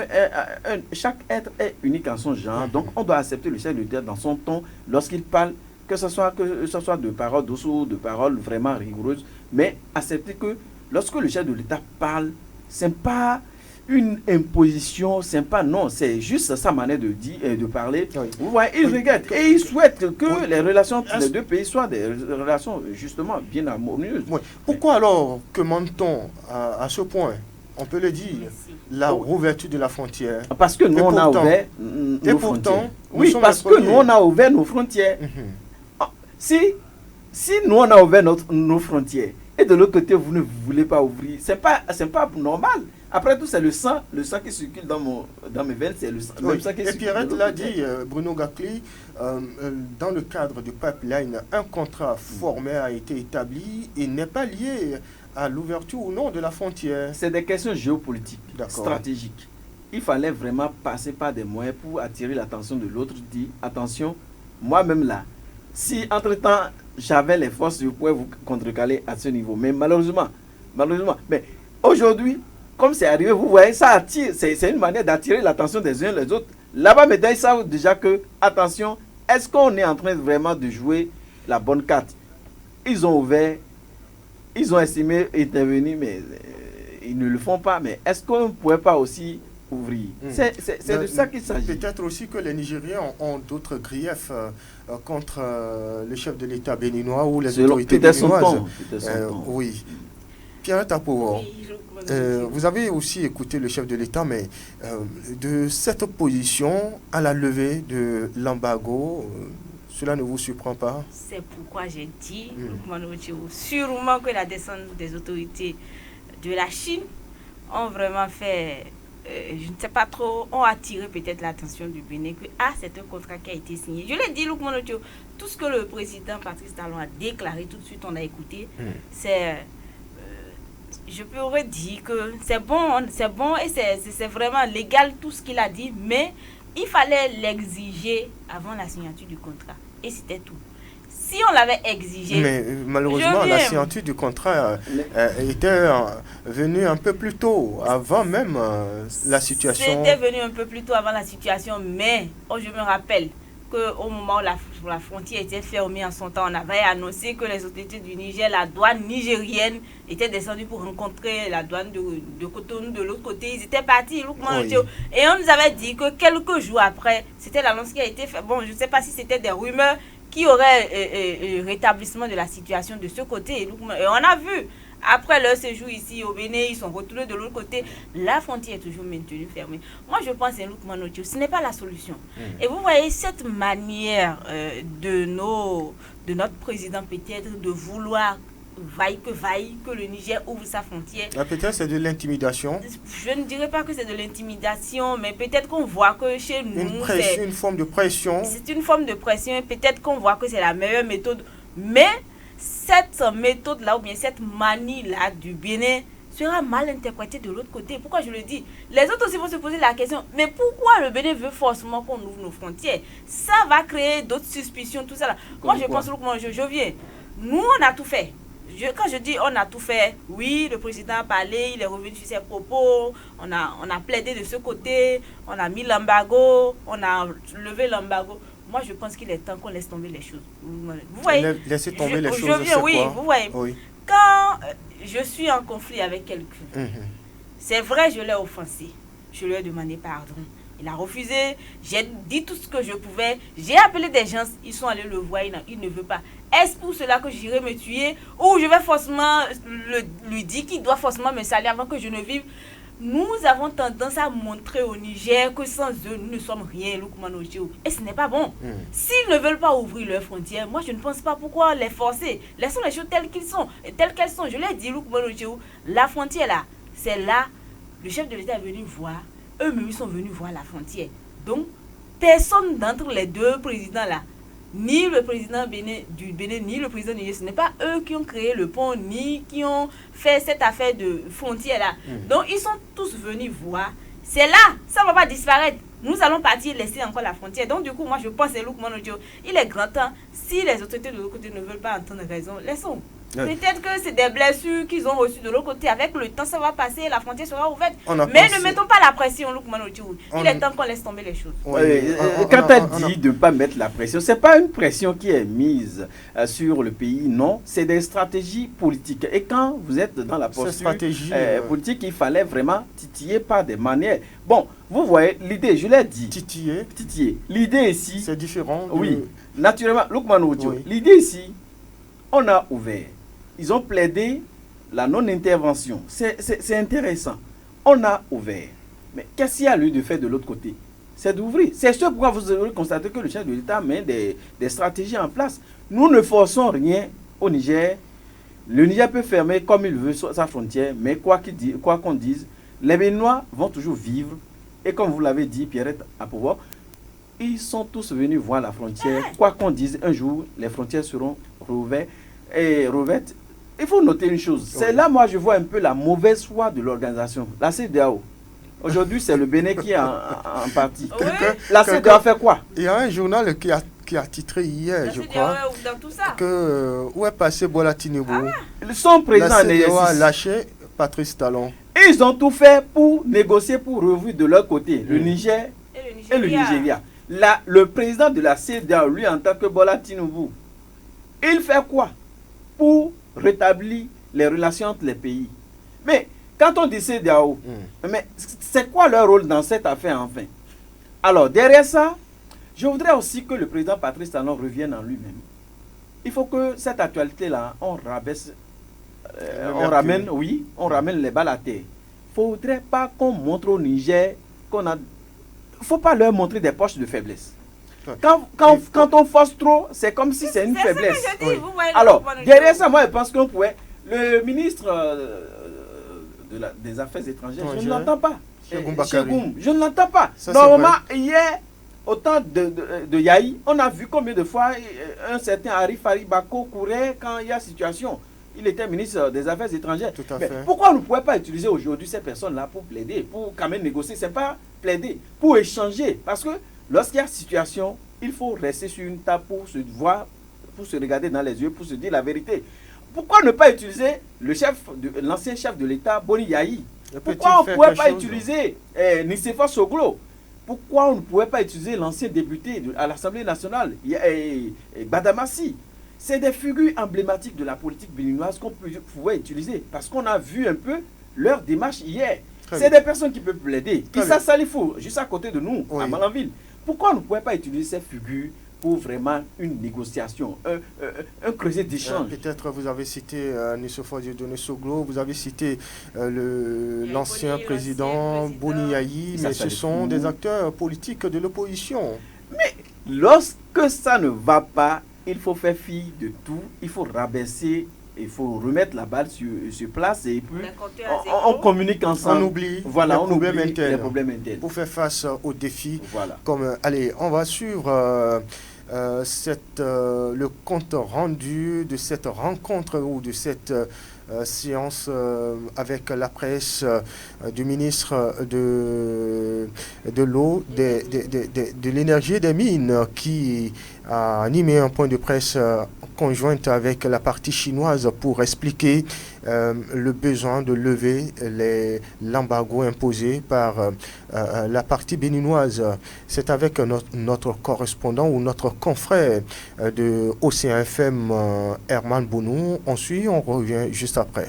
S2: être est unique en son genre. Donc on doit accepter le chef de l'État dans son ton lorsqu'il parle, que ce soit de paroles douces ou de paroles vraiment rigoureuses. Mais accepter que lorsque le chef de l'État parle, ce n'est pas une imposition, non, c'est juste sa manière de dire et de parler. Oui. Vous voyez, il regrette et il souhaite que les relations entre les deux pays soient des relations justement bien harmonieuses.
S1: Oui. Pourquoi alors commande-t-on à ce point, on peut le dire, la rouverture de la frontière?
S2: Parce que nous, on a ouvert nos frontières.
S1: Oui,
S2: parce que nous, on a ouvert nos frontières. Si nous, on a ouvert nos frontières, et de l'autre côté, vous ne voulez pas ouvrir, c'est pas normal. Après tout, c'est le sang qui circule dans mes veines, c'est le sang qui circule.
S1: Et Pierrette l'a dit, Bruno Gakli, dans le cadre du pipeline, un contrat formel a été établi et n'est pas lié à l'ouverture ou non de la frontière.
S2: C'est des questions géopolitiques, stratégiques. Il fallait vraiment passer par des moyens pour attirer l'attention de l'autre, dire attention, moi-même là, si entre-temps j'avais les forces, je pouvais vous contrecaler à ce niveau. Mais malheureusement, mais aujourd'hui, comme c'est arrivé, vous voyez, ça attire, c'est une manière d'attirer l'attention des uns et des autres. Là-bas, maintenant, ils savent déjà que, attention, est-ce qu'on est en train vraiment de jouer la bonne carte? Ils ont ouvert, ils ont estimé intervenir, mais ils ne le font pas. Mais est-ce qu'on ne pourrait pas aussi ouvrir? C'est de ça qu'il s'agit.
S1: Peut-être aussi que les Nigériens ont d'autres griefs contre le chef de l'État béninois ou les autorités béninoises. Oui. Pierre Tapour, vous avez aussi écouté le chef de l'État, mais de cette opposition à la levée de l'embargo, cela ne vous surprend pas?
S3: C'est pourquoi j'ai dit, sûrement que la descente des autorités de la Chine ont vraiment fait, je ne sais pas trop, ont attiré peut-être l'attention du Bénin que c'est un contrat qui a été signé. Je l'ai dit, tout ce que le président Patrice Talon a déclaré, tout de suite on a écouté, c'est... je pourrais dire que c'est bon et c'est vraiment légal tout ce qu'il a dit, mais il fallait l'exiger avant la signature du contrat. Et c'était tout. Si on l'avait exigé... Mais
S1: malheureusement, la signature du contrat était venue un peu plus tôt, avant même la situation...
S3: C'était venu un peu plus tôt avant la situation, mais je me rappelle qu'au moment où la frontière était fermée en son temps, on avait annoncé que les autorités du Niger, la douane nigérienne, étaient descendues pour rencontrer la douane de Cotonou de l'autre côté. Ils étaient partis, et on nous avait dit que quelques jours après, c'était l'annonce qui a été faite. Bon, je ne sais pas si c'était des rumeurs qui auraient rétablissement de la situation de ce côté. Et on a vu, après leur séjour ici au Bénin, ils sont retournés de l'autre côté. La frontière est toujours maintenue fermée. Moi, je pense que ce n'est pas la solution. Et vous voyez cette manière de notre président peut-être de vouloir vaille que le Niger ouvre sa frontière.
S1: Peut-être c'est de l'intimidation.
S3: Je ne dirais pas que c'est de l'intimidation, mais peut-être qu'on voit que chez nous...
S1: Une forme de pression.
S3: C'est une forme de pression et peut-être qu'on voit que c'est la meilleure méthode Mais cette méthode-là ou bien cette manie-là du Bénin sera mal interprétée de l'autre côté. Pourquoi je le dis? Les autres aussi vont se poser la question, mais pourquoi le Bénin veut forcément qu'on ouvre nos frontières? Ça va créer d'autres suspicions, tout ça là. Moi, je pense que je viens. Nous, on a tout fait. Quand je dis on a tout fait, oui, le président a parlé, il est revenu sur ses propos, on a plaidé de ce côté, on a mis l'embargo, on a levé l'embargo. Moi, je pense qu'il est temps qu'on laisse tomber les choses. Vous voyez,
S1: laisser tomber les choses,
S3: oui, vous voyez.
S1: Oui.
S3: Quand je suis en conflit avec quelqu'un, c'est vrai, je l'ai offensé, je lui ai demandé pardon. Il a refusé, j'ai dit tout ce que je pouvais, j'ai appelé des gens, ils sont allés le voir, il ne veut pas. Est-ce pour cela que j'irai me tuer ou je vais forcément lui dire qu'il doit forcément me salir avant que je ne vive? Nous avons tendance à montrer au Niger que sans eux, nous ne sommes rien, et ce n'est pas bon. S'ils ne veulent pas ouvrir leurs frontières, moi je ne pense pas pourquoi les forcer. Laissons les choses telles qu'elles sont. Je l'ai dit, la frontière là, c'est là, le chef de l'État est venu voir, eux-mêmes sont venus voir la frontière. Donc, personne d'entre les deux présidents là, ni le président du Bénin, ni le président Niger, ce n'est pas eux qui ont créé le pont, ni qui ont fait cette affaire de frontière là. Donc, ils sont tous venus voir. C'est là, ça ne va pas disparaître. Nous allons partir, laisser encore la frontière. Donc, du coup, moi, je pense que il est grand temps, si les autorités de l'autre côté ne veulent pas entendre raison, laissons. Peut-être que c'est des blessures qu'ils ont reçues de l'autre côté. Avec le temps, ça va passer, la frontière sera ouverte. Mais ne mettons pas la pression, il est temps qu'on laisse tomber les choses.
S2: Quand elle dit de ne pas mettre la pression, ce n'est pas une pression qui est mise sur le pays, non. C'est des stratégies politiques. Et quand vous êtes dans la posture politique, il fallait vraiment titiller par des manières. Bon, vous voyez, l'idée, je l'ai dit.
S1: Titiller.
S2: L'idée ici.
S1: C'est différent.
S2: Oui, naturellement. L'idée ici, on a ouvert. Ils ont plaidé la non-intervention. C'est intéressant. On a ouvert. Mais qu'est-ce qu'il y a lieu de faire de l'autre côté? C'est d'ouvrir. C'est ce pourquoi vous avez constaté que le chef de l'État met des stratégies en place. Nous ne forçons rien au Niger. Le Niger peut fermer comme il veut sa frontière, mais quoi qu'on dise, les Béninois vont toujours vivre. Et comme vous l'avez dit, Pierrette, à pouvoir, ils sont tous venus voir la frontière. Quoi qu'on dise, un jour, les frontières seront rouvertes. Il faut noter une chose. C'est là, moi, je vois un peu la mauvaise foi de l'organisation. La CEDEAO. Aujourd'hui, c'est le Bénin qui est en partie. La CEDEAO fait quoi?
S1: Il y a un journal qui a titré hier, je crois, que où est passé Bola Tinubu?
S2: Son président
S1: la CEDEAO a lâché Patrice Talon.
S2: Ils ont tout fait pour négocier, pour revenir de leur côté, le Niger et le Nigeria. Le président de la CEDEAO, lui, en tant que Bola Tinubu, il fait quoi pour rétablir les relations entre les pays? Mais quand on dit CEDEAO, mais c'est quoi leur rôle dans cette affaire enfin? Alors, derrière ça, je voudrais aussi que le président Patrice Talon revienne en lui-même. Il faut que cette actualité-là, on rabaisse, on ramène les balles à terre. Il ne faudrait pas qu'on montre au Niger qu'on a... Il ne faut pas leur montrer des poches de faiblesse. Quand on force trop, c'est comme si c'est une faiblesse. Alors, derrière ça, moi, je pense qu'on pourrait... Le ministre des Affaires étrangères, je ne l'entends pas. Je ne l'entends pas. Normalement, hier, au temps de Yahi, on a vu combien de fois un certain Arif Bako courait quand il y a situation. Il était ministre des Affaires étrangères. Mais pourquoi on ne pourrait pas utiliser aujourd'hui ces personnes-là pour plaider, pour quand même négocier? Ce n'est pas plaider, pour échanger. Parce que lorsqu'il y a situation, il faut rester sur une table pour se voir, pour se regarder dans les yeux, pour se dire la vérité. Pourquoi ne pas utiliser l'ancien chef de l'État, Boni Yahi? Pourquoi on ne pourrait pas utiliser Nicéphore Soglo? Pourquoi on ne pourrait pas utiliser l'ancien député à l'Assemblée nationale, Badamassi? C'est des figures emblématiques de la politique béninoise qu'on pouvait utiliser parce qu'on a vu un peu leur démarche hier. C'est des personnes qui peuvent plaider. Issa Salifou, juste à côté de nous, à Malanville. Pourquoi on ne pourrait pas utiliser ces figures pour vraiment une négociation, un creuset d'échange?
S1: Peut-être vous avez cité Nicéphore Dieudonné Soglo, vous avez cité l'ancien président Boni Yahi, mais ce sont des acteurs politiques de l'opposition.
S2: Mais lorsque ça ne va pas, il faut faire fi de tout, il faut rabaisser, il faut remettre la balle sur place et puis on communique ensemble.
S1: On oublie,
S2: voilà,
S1: les problèmes internes
S2: pour
S1: faire face aux défis.
S2: Voilà.
S1: Allez, on va suivre le compte rendu de cette rencontre ou de cette séance avec la presse du ministre de l'eau, de l'énergie et des mines qui a animé un point de presse conjointe avec la partie chinoise pour expliquer le besoin de lever l'embargo imposé par la partie béninoise. C'est avec notre correspondant ou notre confrère de Océan FM, Herman Bounou. On suit, on revient juste après.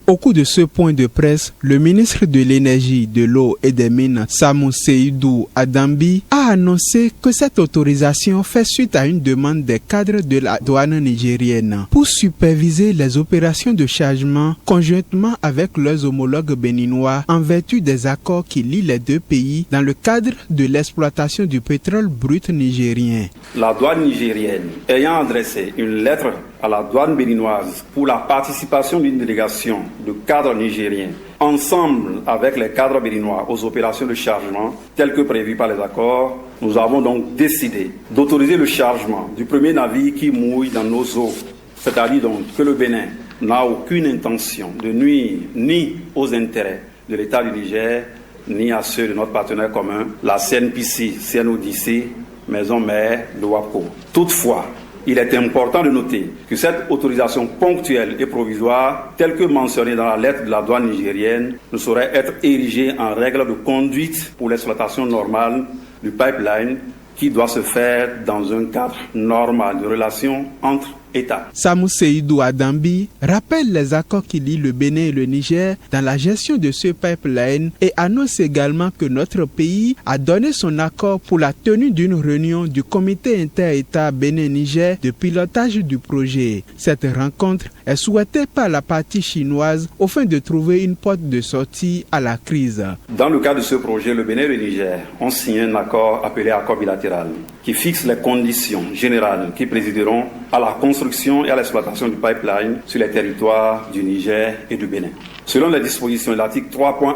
S5: Au cours de ce point de presse, le ministre de l'Énergie, de l'Eau et des Mines, Samou Seydou Adambi, a annoncé que cette autorisation fait suite à une demande des cadres de la douane nigérienne pour superviser les opérations de chargement conjointement avec leurs homologues béninois en vertu des accords qui lient les deux pays dans le cadre de l'exploitation du pétrole brut nigérien.
S6: La douane nigérienne ayant adressé une lettre à la douane béninoise pour la participation d'une délégation de cadres nigériens ensemble avec les cadres béninois aux opérations de chargement telles que prévues par les accords, nous avons donc décidé d'autoriser le chargement du premier navire qui mouille dans nos eaux. C'est-à-dire donc que le Bénin n'a aucune intention de nuire ni aux intérêts de l'État du Niger, ni à ceux de notre partenaire commun, la CNPC, CNODC, Maison Mère de WAPCO. Toutefois, il est important de noter que cette autorisation ponctuelle et provisoire, telle que mentionnée dans la lettre de la douane nigérienne, ne saurait être érigée en règle de conduite pour l'exploitation normale du pipeline qui doit se faire dans un cadre normal de relations entre États.
S5: Samou Seydou Adambi rappelle les accords qui lient le Bénin et le Niger dans la gestion de ce pipeline et annonce également que notre pays a donné son accord pour la tenue d'une réunion du comité inter-État Bénin-Niger de pilotage du projet. Cette rencontre est souhaitée par la partie chinoise au fin de trouver une porte de sortie à la crise.
S6: Dans le cadre de ce projet, le Bénin et le Niger ont signé un accord appelé accord bilatéral qui fixe les conditions générales qui présideront à la construction et à l'exploitation du pipeline sur les territoires du Niger et du Bénin. Selon les dispositions de l'article 3.1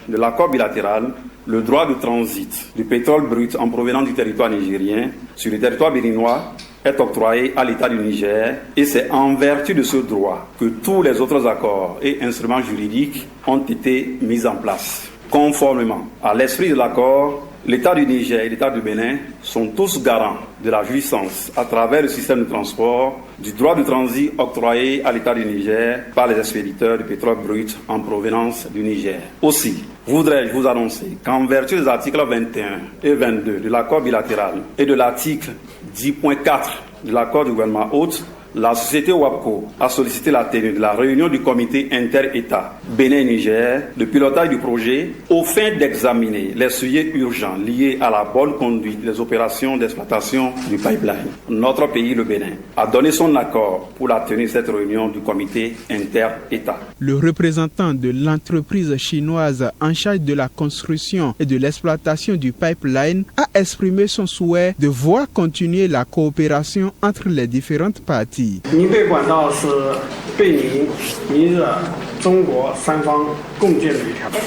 S6: de l'accord bilatéral, le droit de transit du pétrole brut en provenance du territoire nigérien sur le territoire béninois est octroyé à l'État du Niger et c'est en vertu de ce droit que tous les autres accords et instruments juridiques ont été mis en place. Conformément à l'esprit de l'accord, l'État du Niger et l'État du Bénin sont tous garants de la jouissance à travers le système de transport du droit de transit octroyé à l'État du Niger par les expéditeurs du pétrole brut en provenance du Niger. Aussi, voudrais-je vous annoncer qu'en vertu des articles 21 et 22 de l'accord bilatéral et de l'article 10.4 de l'accord du gouvernement hôte, la société WAPCO a sollicité la tenue de la réunion du comité inter-État Bénin-Niger de pilotage du projet au fin d'examiner les sujets urgents liés à la bonne conduite des opérations d'exploitation du pipeline. Notre pays, le Bénin, a donné son accord pour la tenue de cette réunion du comité inter-État.
S5: Le représentant de l'entreprise chinoise en charge de la construction et de l'exploitation du pipeline a exprimé son souhait de voir continuer la coopération entre les différentes parties. Le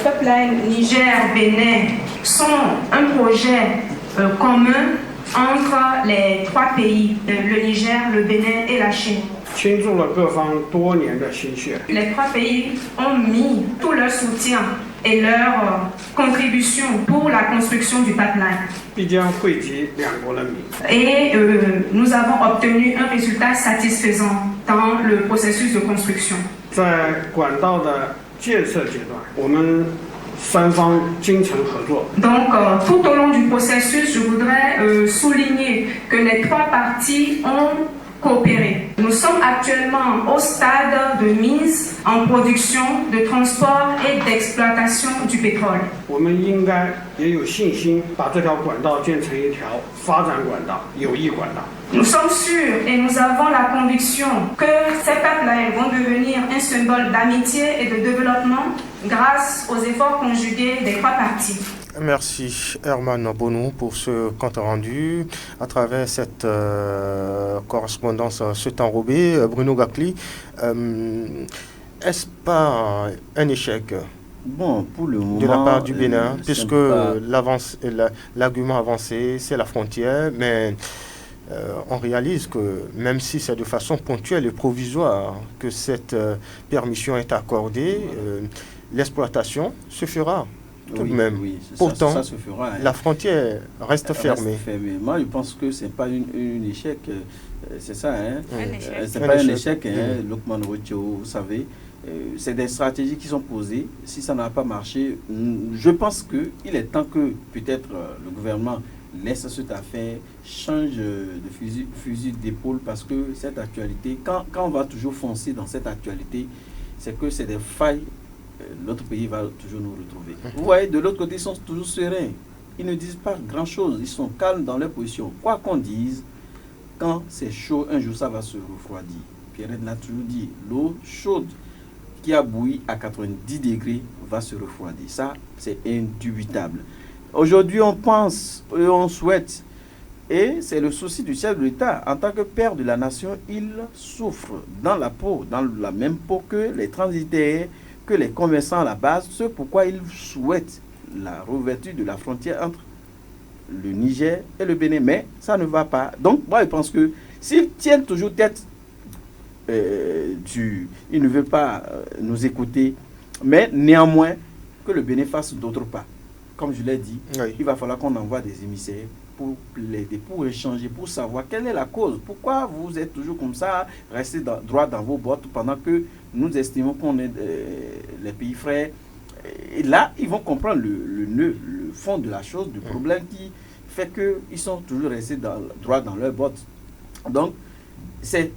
S7: pipeline Niger-Bénin sont un projet commun entre les trois pays, le Niger, le Bénin et la Chine. Les trois pays ont mis tout leur soutien et leur contribution pour la construction du pipeline. Et nous avons obtenu un résultat satisfaisant dans le processus de construction. Donc, tout au long du processus, je voudrais souligner que les trois parties ont coopéré. Nous sommes actuellement au stade de mise en production, de transport et d'exploitation du pétrole. Nous sommes sûrs et nous avons la conviction que ces pipelines vont devenir un symbole d'amitié et de développement grâce aux efforts conjugués des trois parties.
S1: Merci Herman Bounou pour ce compte rendu à travers cette correspondance, cet enrobé. Bruno Gakli, est-ce pas un échec
S2: pour le moment,
S1: de la part du Bénin, puisque l'argument avancé, c'est la frontière, mais on réalise que même si c'est de façon ponctuelle et provisoire que cette permission est accordée, l'exploitation se fera tout de même.
S2: Oui,
S1: pourtant,
S2: ça se fera, hein.
S1: La frontière reste fermée.
S2: Moi, je pense que ce n'est pas un échec. C'est ça, hein? C'est
S1: Un
S2: pas
S1: échec.
S2: un échec, hein, Lukman Rocho, vous savez. C'est des stratégies qui sont posées. Si ça n'a pas marché, je pense qu'il est temps que peut-être le gouvernement laisse cette affaire, change de fusil d'épaule, parce que cette actualité, quand on va toujours foncer dans cette actualité, c'est que c'est des failles. Notre pays va toujours nous retrouver. Vous voyez, de l'autre côté, ils sont toujours sereins. Ils ne disent pas grand-chose. Ils sont calmes dans leur position. Quoi qu'on dise, quand c'est chaud, un jour, ça va se refroidir. Pierre l'a toujours dit, l'eau chaude qui a bouilli à 90 degrés va se refroidir. Ça, c'est indubitable. Aujourd'hui, on pense et on souhaite. Et c'est le souci du chef de l'État. En tant que père de la nation, il souffre dans la peau, dans la même peau que les transitaires, que les commerçants à la base. C'est pourquoi il souhaite la réouverture de la frontière entre le Niger et le Bénin. Mais ça ne va pas. Donc, moi, je pense que s'ils tiennent toujours tête, ils ne veulent pas nous écouter, mais néanmoins, que le Bénin fasse d'autres pas. Comme je l'ai dit, oui. Il va falloir qu'on envoie des émissaires pour plaider, pour échanger, pour savoir quelle est la cause. Pourquoi vous êtes toujours comme ça, restez droit dans vos bottes pendant que nous estimons qu'on est les pays frères. Et là, ils vont comprendre le nœud, le fond de la chose, du problème qui fait qu'ils sont toujours restés droit dans leurs bottes. Donc, c'est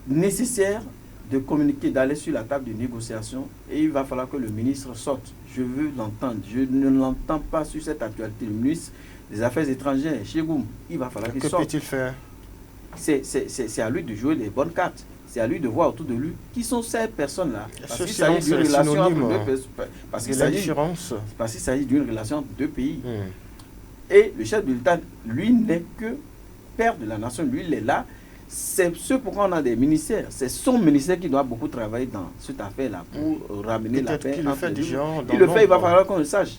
S2: nécessaire de communiquer, d'aller sur la table de négociation, et il va falloir que le ministre sorte. Je veux l'entendre. Je ne l'entends pas sur cette actualité. Le ministre des Affaires étrangères, Chegoum, il va falloir qu'il sorte.
S1: Que peut-il faire?
S2: C'est à lui de jouer les bonnes cartes. C'est à lui de voir autour de lui qui sont ces personnes-là.
S1: Parce qu'il s'agit d'une relation entre deux pays.
S2: Parce qu'il s'agit d'une relation entre deux pays. Et le chef de l'État, lui, n'est que père de la nation. Lui, il est là. C'est ce pourquoi on a des ministères. C'est son ministère qui doit beaucoup travailler dans cette affaire-là pour ramener la paix.
S1: Il le fait déjà.
S2: Il le fait, il va falloir qu'on le sache.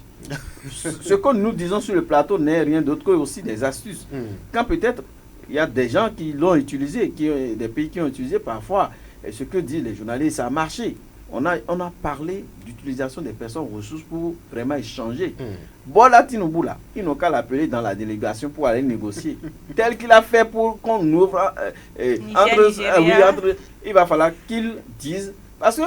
S2: Ce que nous disons sur le plateau n'est rien d'autre que aussi des astuces. Quand peut-être il y a des gens qui l'ont utilisé, des pays qui ont utilisé parfois, et ce que disent les journalistes, ça a marché. On a parlé d'utilisation des personnes ressources pour vraiment échanger. Bola Tinubu, il n'a qu'à l'appeler dans la délégation pour aller négocier. Tel qu'il a fait pour qu'on ouvre entre. Il va falloir qu'il dise. Parce que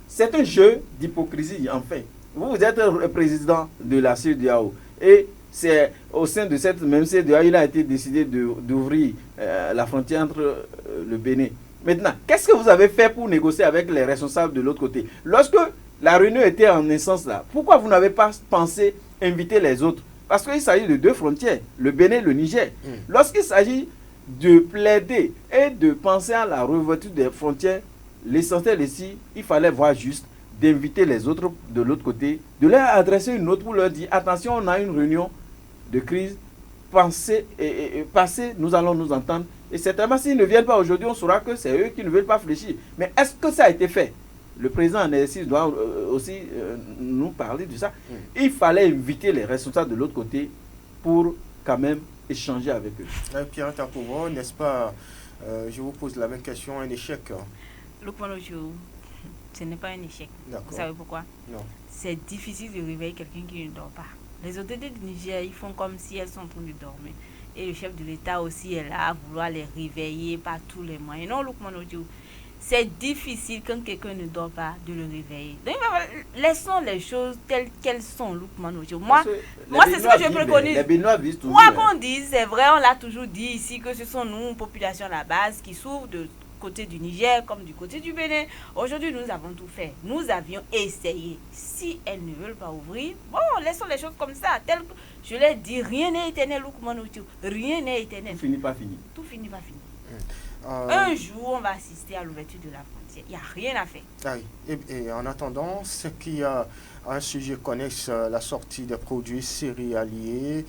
S2: c'est un jeu d'hypocrisie, en fait. Vous êtes le président de la CEDEAO. Et c'est au sein de cette même CEDEAO, il a été décidé d'ouvrir la frontière entre le Bénin. Maintenant, qu'est-ce que vous avez fait pour négocier avec les responsables de l'autre côté? Lorsque la réunion était en essence là, pourquoi vous n'avez pas pensé inviter les autres? Parce qu'il s'agit de deux frontières, le Bénin et le Niger. Lorsqu'il s'agit de plaider et de penser à la réouverture des frontières, l'essentiel ici, il fallait voir juste d'inviter les autres de l'autre côté, de leur adresser une note pour leur dire, attention, on a une réunion de crise, passez, nous allons nous entendre. Et certainement, s'ils ne viennent pas aujourd'hui, on saura que c'est eux qui ne veulent pas fléchir. Mais est-ce que ça a été fait? Le président en exercice doit aussi nous parler de ça. Il fallait inviter les responsables de l'autre côté pour quand même échanger avec eux.
S1: Pierre Tapovo, n'est-ce pas, je vous pose la même question, un échec?
S3: Ce n'est pas un échec. Vous savez pourquoi?
S1: Non.
S3: C'est difficile de réveiller quelqu'un qui ne dort pas. Les autorités du Niger, ils font comme si elles sont en train de dormir. Et le chef de l'État aussi est là à vouloir les réveiller par tous les moyens. Non, Lukman Ojo, c'est difficile quand quelqu'un ne dort pas de le réveiller. Donc, laissons les choses telles qu'elles sont, Lukman Ojo. Moi c'est ce que je préconise.
S2: Les Béninois vivent toujours.
S3: Quoi qu'on dise, c'est vrai, on l'a toujours dit ici que ce sont nous, population à la base, qui souffrent de côté du Niger comme du côté du Bénin. Aujourd'hui, nous avons tout fait. Nous avions essayé. Si elles ne veulent pas ouvrir, bon, laissons les choses comme ça. Tel que je l'ai dit, rien n'est éternel, rien n'est éternel.
S2: Tout finit pas fini.
S3: Tout finit pas fini. Un jour, on va assister à l'ouverture de la frontière. Il n'y a rien à faire.
S1: Et en attendant, ce qui a un sujet connexe, la sortie des produits céréaliers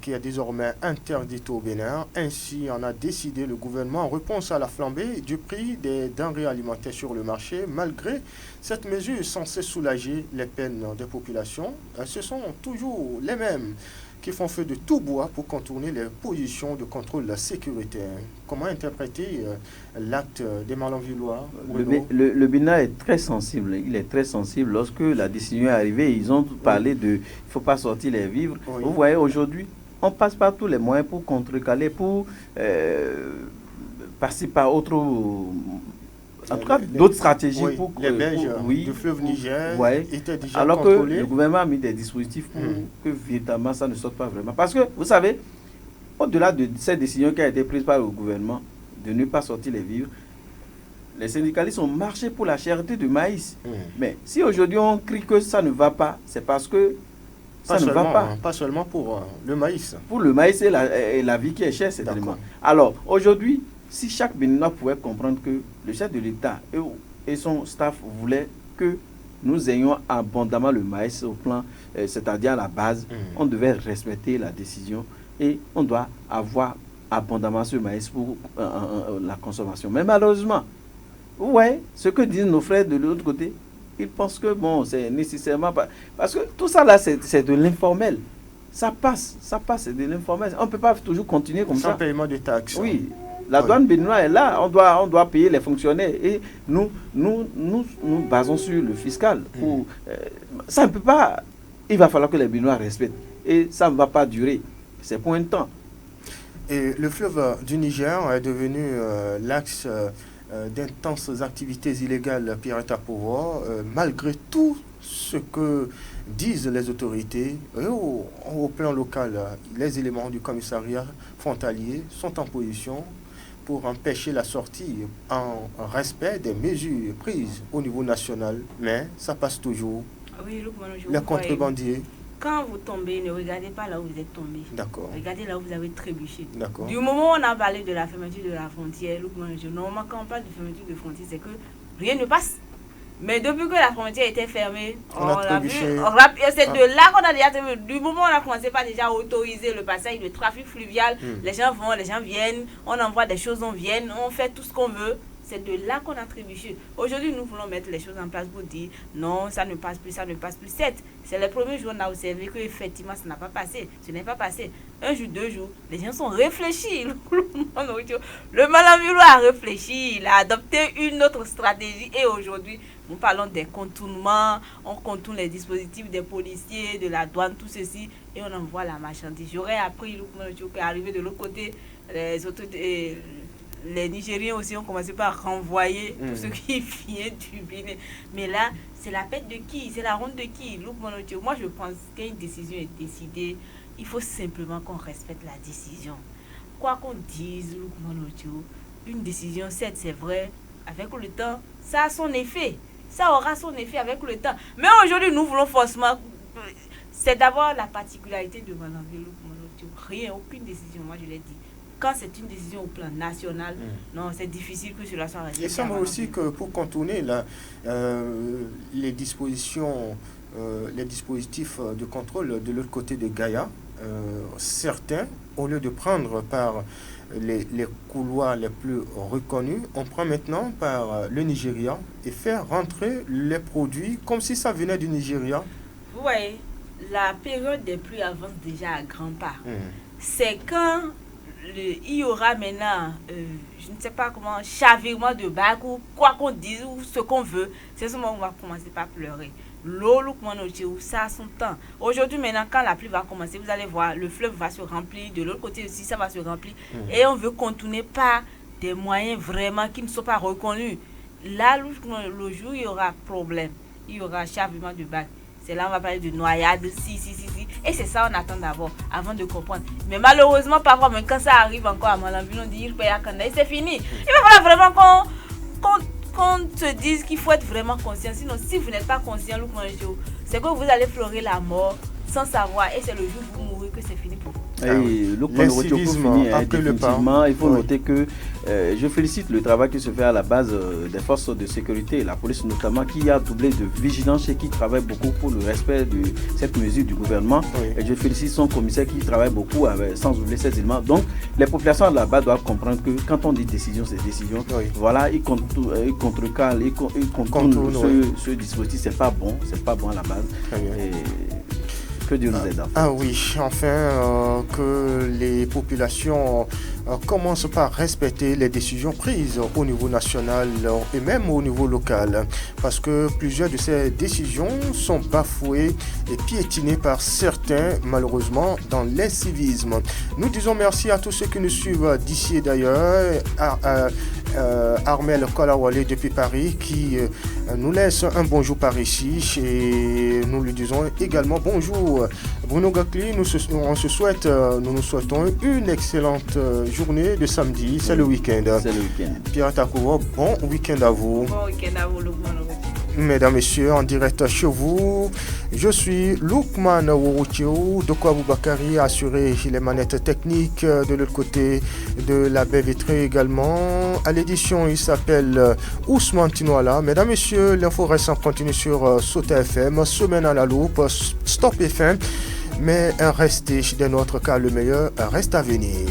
S1: qui est désormais interdite au Bénin. Ainsi, on a décidé le gouvernement en réponse à la flambée du prix des denrées alimentaires sur le marché. Malgré cette mesure censée soulager les peines des populations, ce sont toujours les mêmes qui font feu de tout bois pour contourner les positions de contrôle sécuritaire. Comment interpréter l'acte des Malanvillois?
S2: Le Bénin est très sensible. Il est très sensible. Lorsque la décision est arrivée, ils ont parlé de il ne faut pas sortir les vivres. Oui. Vous voyez, aujourd'hui, on passe par tous les moyens pour contrecaler, pour passer par autre... En tout cas, d'autres stratégies pour
S1: les berges du fleuve Niger étaient déjà
S2: alors
S1: contrôlées.
S2: Que le gouvernement a mis des dispositifs pour que véritablement ça ne sorte pas vraiment. Parce que, vous savez, au-delà de cette décision qui a été prise par le gouvernement de ne pas sortir les vivres, les syndicalistes ont marché pour la cherté du maïs. Mais si aujourd'hui on crie que ça ne va pas, c'est parce que ça ne va pas.
S1: Pas seulement pour le maïs.
S2: Pour le maïs et la vie qui est chère, certainement. Alors, aujourd'hui, si chaque Béninois pouvait comprendre que le chef de l'État et son staff voulaient que nous ayons abondamment le maïs au plan, c'est-à-dire à la base, on devait respecter la décision et on doit avoir abondamment ce maïs pour la consommation. Mais malheureusement, ce que disent nos frères de l'autre côté, ils pensent que bon, c'est nécessairement pas... Parce que tout ça là, c'est de l'informel. Ça passe, c'est de l'informel. On ne peut pas toujours continuer comme ça.
S1: Sans paiement de taxes.
S2: Oui. La douane béninoise est là, on doit payer les fonctionnaires et nous basons sur le fiscal. Ça ne peut pas, il va falloir que les Béninois respectent et ça ne va pas durer, c'est pour un temps.
S1: Et le fleuve du Niger est devenu l'axe d'intenses activités illégales pirates à pouvoir, malgré tout ce que disent les autorités. Au plan local, les éléments du commissariat frontalier sont en position pour empêcher la sortie en respect des mesures prises au niveau national. Mais ça passe toujours.
S3: Oui,
S1: les contrebandiers.
S3: Quand vous tombez, ne regardez pas là où vous êtes tombé.
S1: D'accord.
S3: Regardez là où vous avez trébuché.
S1: D'accord.
S3: Du moment où on a parlé de la fermeture de la frontière, normalement quand on parle de fermeture de frontière, c'est que rien ne passe. Mais depuis que la frontière était fermée, on l'a vu. C'est de là qu'on a déjà trébuché. Du moment où on a commencé par déjà autoriser le passage de trafic fluvial, les gens vont, les gens viennent, on envoie des choses, on vient, on fait tout ce qu'on veut. C'est de là qu'on a trébuché. Aujourd'hui, nous voulons mettre les choses en place pour dire non, ça ne passe plus, ça ne passe plus. C'est les premiers jours, on a observé qu'effectivement, ça n'a pas passé. Ce n'est pas passé. Un jour, 2 jours, les gens sont réfléchis. Le Malanvillois a réfléchi, il a adopté une autre stratégie et aujourd'hui, nous parlons des contournements, on contourne les dispositifs des policiers, de la douane, tout ceci, et on envoie la marchandise. J'aurais appris qu'arrivé de l'autre côté, les Nigériens aussi ont commencé par renvoyer tout ce qui vient du Bénin. Mais là, c'est la pète de qui? C'est la honte de qui? Moi, je pense qu'une décision est décidée. Il faut simplement qu'on respecte la décision. Quoi qu'on dise, une décision, certes, c'est vrai, avec le temps, ça a son effet. Ça aura son effet avec le temps. Mais aujourd'hui, nous voulons forcément... C'est d'abord la particularité de Malanvillois. Rien, aucune décision, moi je l'ai dit. Quand c'est une décision au plan national, non, c'est difficile que cela soit respecté.
S1: Il semble aussi que pour contourner les dispositions, les dispositifs de contrôle de l'autre côté de Gaïa, certains, au lieu de prendre par les couloirs les plus reconnus, on prend maintenant par le Nigeria et faire rentrer les produits comme si ça venait du Nigeria.
S3: Vous voyez, la période des pluies avance déjà à grands pas. C'est quand il y aura maintenant, je ne sais pas comment, chavirement de bac ou quoi qu'on dise ou ce qu'on veut, c'est ce moment où on va commencer par pleurer. L'eau, ça a son temps. Aujourd'hui, maintenant, quand la pluie va commencer, vous allez voir, le fleuve va se remplir, de l'autre côté aussi, ça va se remplir. Et on veut contourner par des moyens vraiment qui ne sont pas reconnus. Là, le jour où il y aura problème, il y aura chavirement de bac. C'est là on va parler de noyade, si. Et c'est ça on attend d'abord, avant de comprendre. Mais malheureusement, parfois, même quand ça arrive encore à Malanvillois, on dit et c'est fini. Il va falloir vraiment qu'on se dise qu'il faut être vraiment conscient. Sinon, si vous n'êtes pas conscient, c'est que vous allez pleurer la mort sans savoir. Et c'est le jour où vous mourrez que c'est fini pour vous.
S2: Définitivement, il faut noter que je félicite le travail qui se fait à la base des forces de sécurité, la police notamment, qui a doublé de vigilance et qui travaille beaucoup pour le respect de cette mesure du gouvernement. Et je félicite son commissaire qui travaille beaucoup sans oublier ces éléments. Donc, les populations là-bas doivent comprendre que quand on dit décision, c'est décision. Voilà, ils contrecalent, ils contournent ce dispositif. C'est pas bon à la base. Que Dieu nous aide.
S1: Ah oui, enfin que les populations commencent par respecter les décisions prises au niveau national et même au niveau local, parce que plusieurs de ces décisions sont bafouées et piétinées par certains, malheureusement, dans l'incivisme. Nous disons merci à tous ceux qui nous suivent d'ici et d'ailleurs. Armel Kolawale depuis Paris qui nous laisse un bonjour par ici, et nous lui disons également bonjour. Bruno Gakli, nous nous souhaitons une excellente journée de samedi. C'est le week-end.
S2: C'est le week-end.
S1: Pierre Takouva, bon week-end à vous.
S3: Bon week-end à vous, Lukman.
S1: Mesdames, Messieurs, en direct chez vous, je suis Lukman Wouroutiou, Doko Aboubakari a assuré les manettes techniques de l'autre côté de la baie vitrée également. À l'édition, il s'appelle Ousmane Tinoala. Mesdames, Messieurs, l'info récente continue sur Sauter FM, Semaine à la loupe, Stop FM. Mais restez dans notre cas, le meilleur reste à venir.